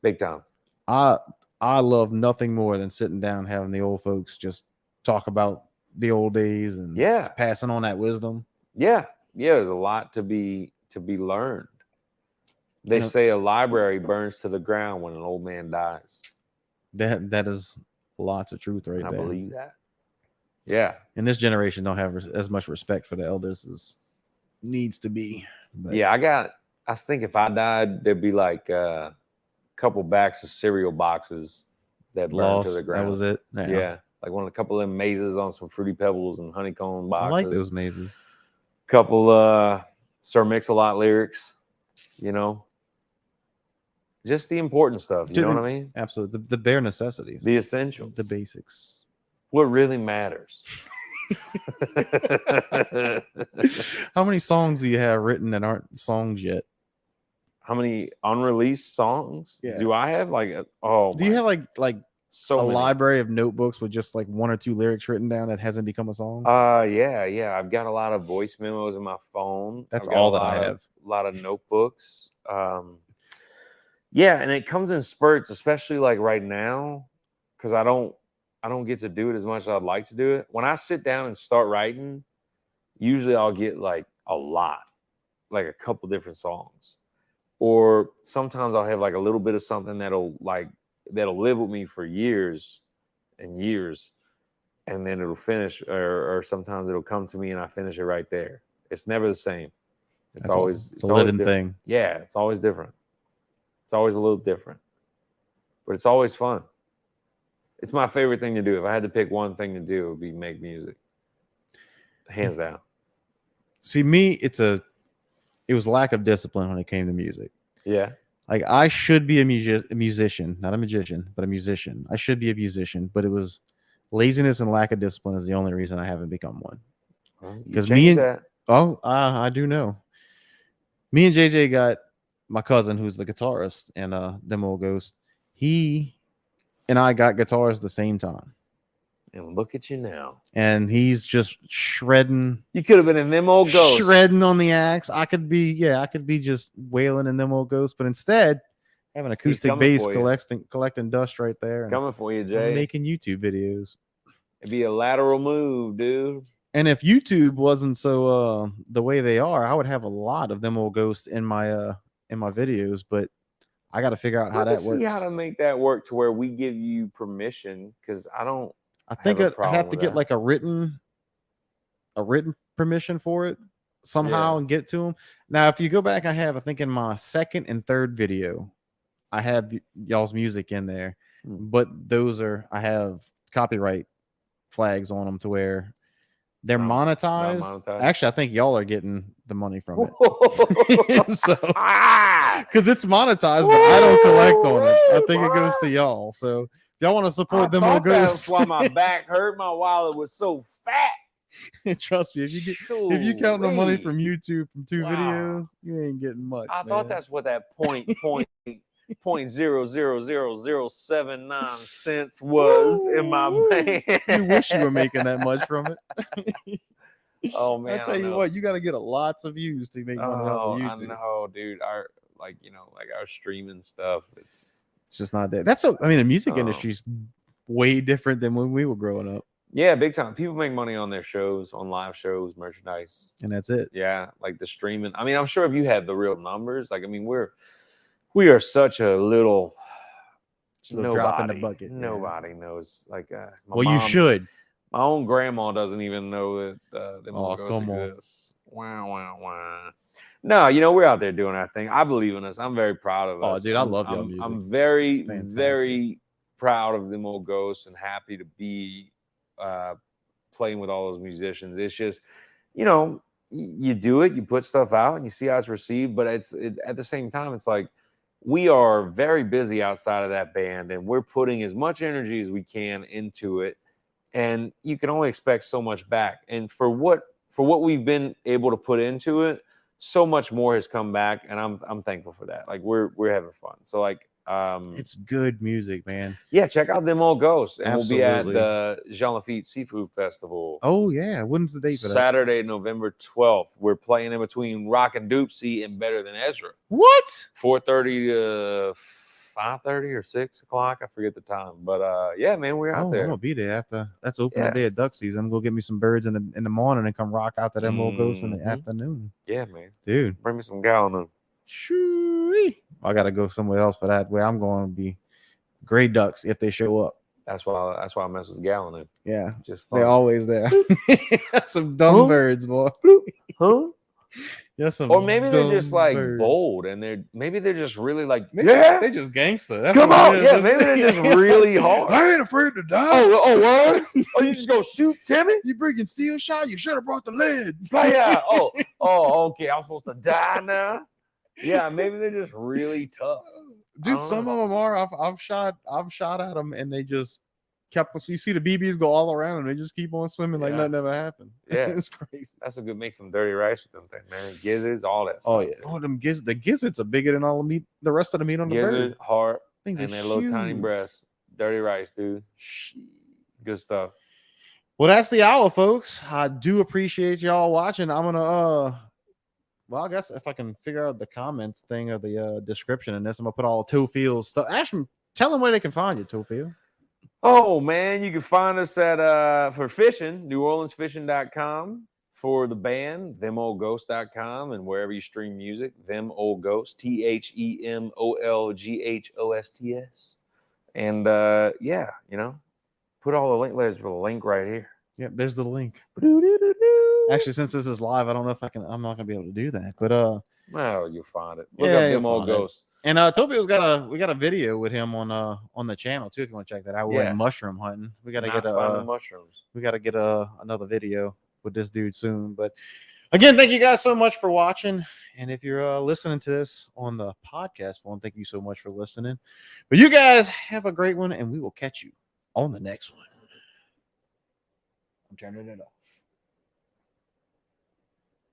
big time. I love nothing more than sitting down, having the old folks just talk about the old days and passing on that wisdom. Yeah, there's a lot to be learned. They say a library burns to the ground when an old man dies. That is lots of truth right there. I believe that. Yeah. And this generation don't have as much respect for the elders as needs to be. But. Yeah, I think if I died, there'd be like a couple backs of cereal boxes that burned to the ground. That was it. Yeah. Like a couple of mazes on some Fruity Pebbles and honeycomb boxes. I like those mazes. Couple Sir Mix-a-Lot lyrics, just the important stuff. You know what I mean? Absolutely. The bare necessities. The essentials. The basics. What really matters. How many songs do you have written that aren't songs yet? How many unreleased songs do I have? Do you have like so many. Library of notebooks with just like 1 or 2 lyrics written down that hasn't become a song? Yeah. I've got a lot of voice memos in my phone. That's all that I have. A lot of notebooks. Yeah, and it comes in spurts, especially like right now, because I don't get to do it as much as I'd like to do it. When I sit down and start writing, usually I'll get like a lot, like a couple different songs. Or sometimes I'll have like a little bit of something that'll live with me for years and years, and then it'll finish, or sometimes it'll come to me and I finish it right there. It's never the same. It's always a living thing. Yeah, it's always different. It's always a little different, but it's always fun. It's my favorite thing to do. If I had to pick one thing to do, it would be make music. Hands down. See, me, it was lack of discipline when it came to music. Yeah. Like I should be a musician, not a magician, but a musician. I should be a musician, but it was laziness and lack of discipline is the only reason I haven't become one. Because I do know. Me and JJ got my cousin, who's the guitarist, and Them Old Ghosts. He and I got guitars at the same time. And look at you now. And he's just shredding. You could have been in Them Old Ghosts. Shredding on the axe. I could be just wailing in Them Old Ghosts, but instead having acoustic bass collecting dust right there. Coming for you, Jay. Making YouTube videos. It'd be a lateral move, dude. And if YouTube wasn't so the way they are, I would have a lot of Them Old Ghosts in my videos, but I got to figure out how that works. See how to make that work to where we give you permission, because I think I have to get like a written permission for it somehow and get to them. Now, if you go back, I think in my second and third video, I have y'all's music in there, but I have copyright flags on them to where they're monetized. Actually, I think y'all are getting the money from it. Because it's monetized, but I don't collect on it. I think it goes to y'all. So if y'all want to support Them Old Ghosts. That's why my back hurt. My wallet was so fat. Trust me, if you count the money from YouTube from 2 videos, you ain't getting much. I thought that's what that point 0.000079 was in my band. You wish you were making that much from it. Oh man, I tell you what, you got to get lots of views to make money off of YouTube. I know, dude. Our streaming stuff, it's just not that. The music industry's way different than when we were growing up. Yeah, big time. People make money on their shows, on live shows, merchandise, and that's it. Yeah, like the streaming. I mean, I'm sure if you had the real numbers, we are such a little drop in the bucket. Nobody knows. Like, you should. My own grandma doesn't even know that Them Old Ghosts exist. Wow. No, we're out there doing our thing. I believe in us. I'm very proud of us. Oh, dude, I love your music. I'm very, very proud of Them Old Ghosts and happy to be playing with all those musicians. It's just, you do it, you put stuff out, and you see how it's received. But at the same time, it's like we are very busy outside of that band, and we're putting as much energy as we can into it. And you can only expect so much back. And for what we've been able to put into it, so much more has come back, and I'm thankful for that. Like we're having fun. So like it's good music, man. Yeah, check out Them Old Ghosts, and Absolutely. we'll be at the Jean Lafitte Seafood Festival. Oh yeah, when's the date for that? Saturday, November 12th. We're playing in between Rock and Doopsie and Better Than Ezra. What? 4:30 to 5:30 or 6 o'clock. I forget the time, but yeah, man, we're out there. I'm gonna be there after. That's opening day of duck season. I'm gonna go get me some birds in the morning and come rock out to Them Old Ghosts in the afternoon. Yeah, man, dude, bring me some gallon. Shoo-wee. I gotta go somewhere else for that. Where I'm going to be gray ducks if they show up. That's why I mess with gallon. Yeah, just they're always there. That's some dumb birds, boy. Huh? Yes, or maybe they're just like birds. Bold, and they're just really like they just gangster. That's come on, yeah, maybe they're just really hard. I ain't afraid to die. Oh, what? Oh, you just go shoot Timmy? You bringing steel shot? You should have brought the lead. Yeah. Oh, okay. I'm supposed to die now. Yeah, maybe they're just really tough. Dude, some of them are. I've shot at them, and they just kept. So you see the BBs go all around, and they just keep on swimming like nothing ever happened. Yeah, it's crazy. That's a good make some dirty rice with them things, man. Gizzards, all that stuff. Oh yeah. Oh, the gizzards are bigger than all the meat. The rest of the meat on the bird. Heart, things and their little tiny breasts. Dirty rice, dude. Good stuff. Well, that's the hour, folks. I do appreciate y'all watching. I'm gonna well, I guess if I can figure out the comments thing or the description in this, I'm gonna put all Theophile's stuff. Ashton, tell them where they can find you, Theophile. Oh man, you can find us at for fishing, NewOrleansFishing.com. For the band, ThemOldGhosts.com, and wherever you stream music, Them Old Ghosts, TheMolGhosts. And yeah, put all the link. There's a link right here. Yeah, there's the link. Actually, since this is live, I don't know if I'm not gonna be able to do that. But well, you'll find it. Look up Them Old Ghosts. And Theophile's we got a video with him on the channel too. If you want to check that out, we're mushroom hunting. We got to get mushrooms. We got to get another video with this dude soon. But again, thank you guys so much for watching. And if you're listening to this on the podcast form, thank you so much for listening. But you guys have a great one, and we will catch you on the next one. I'm turning it off.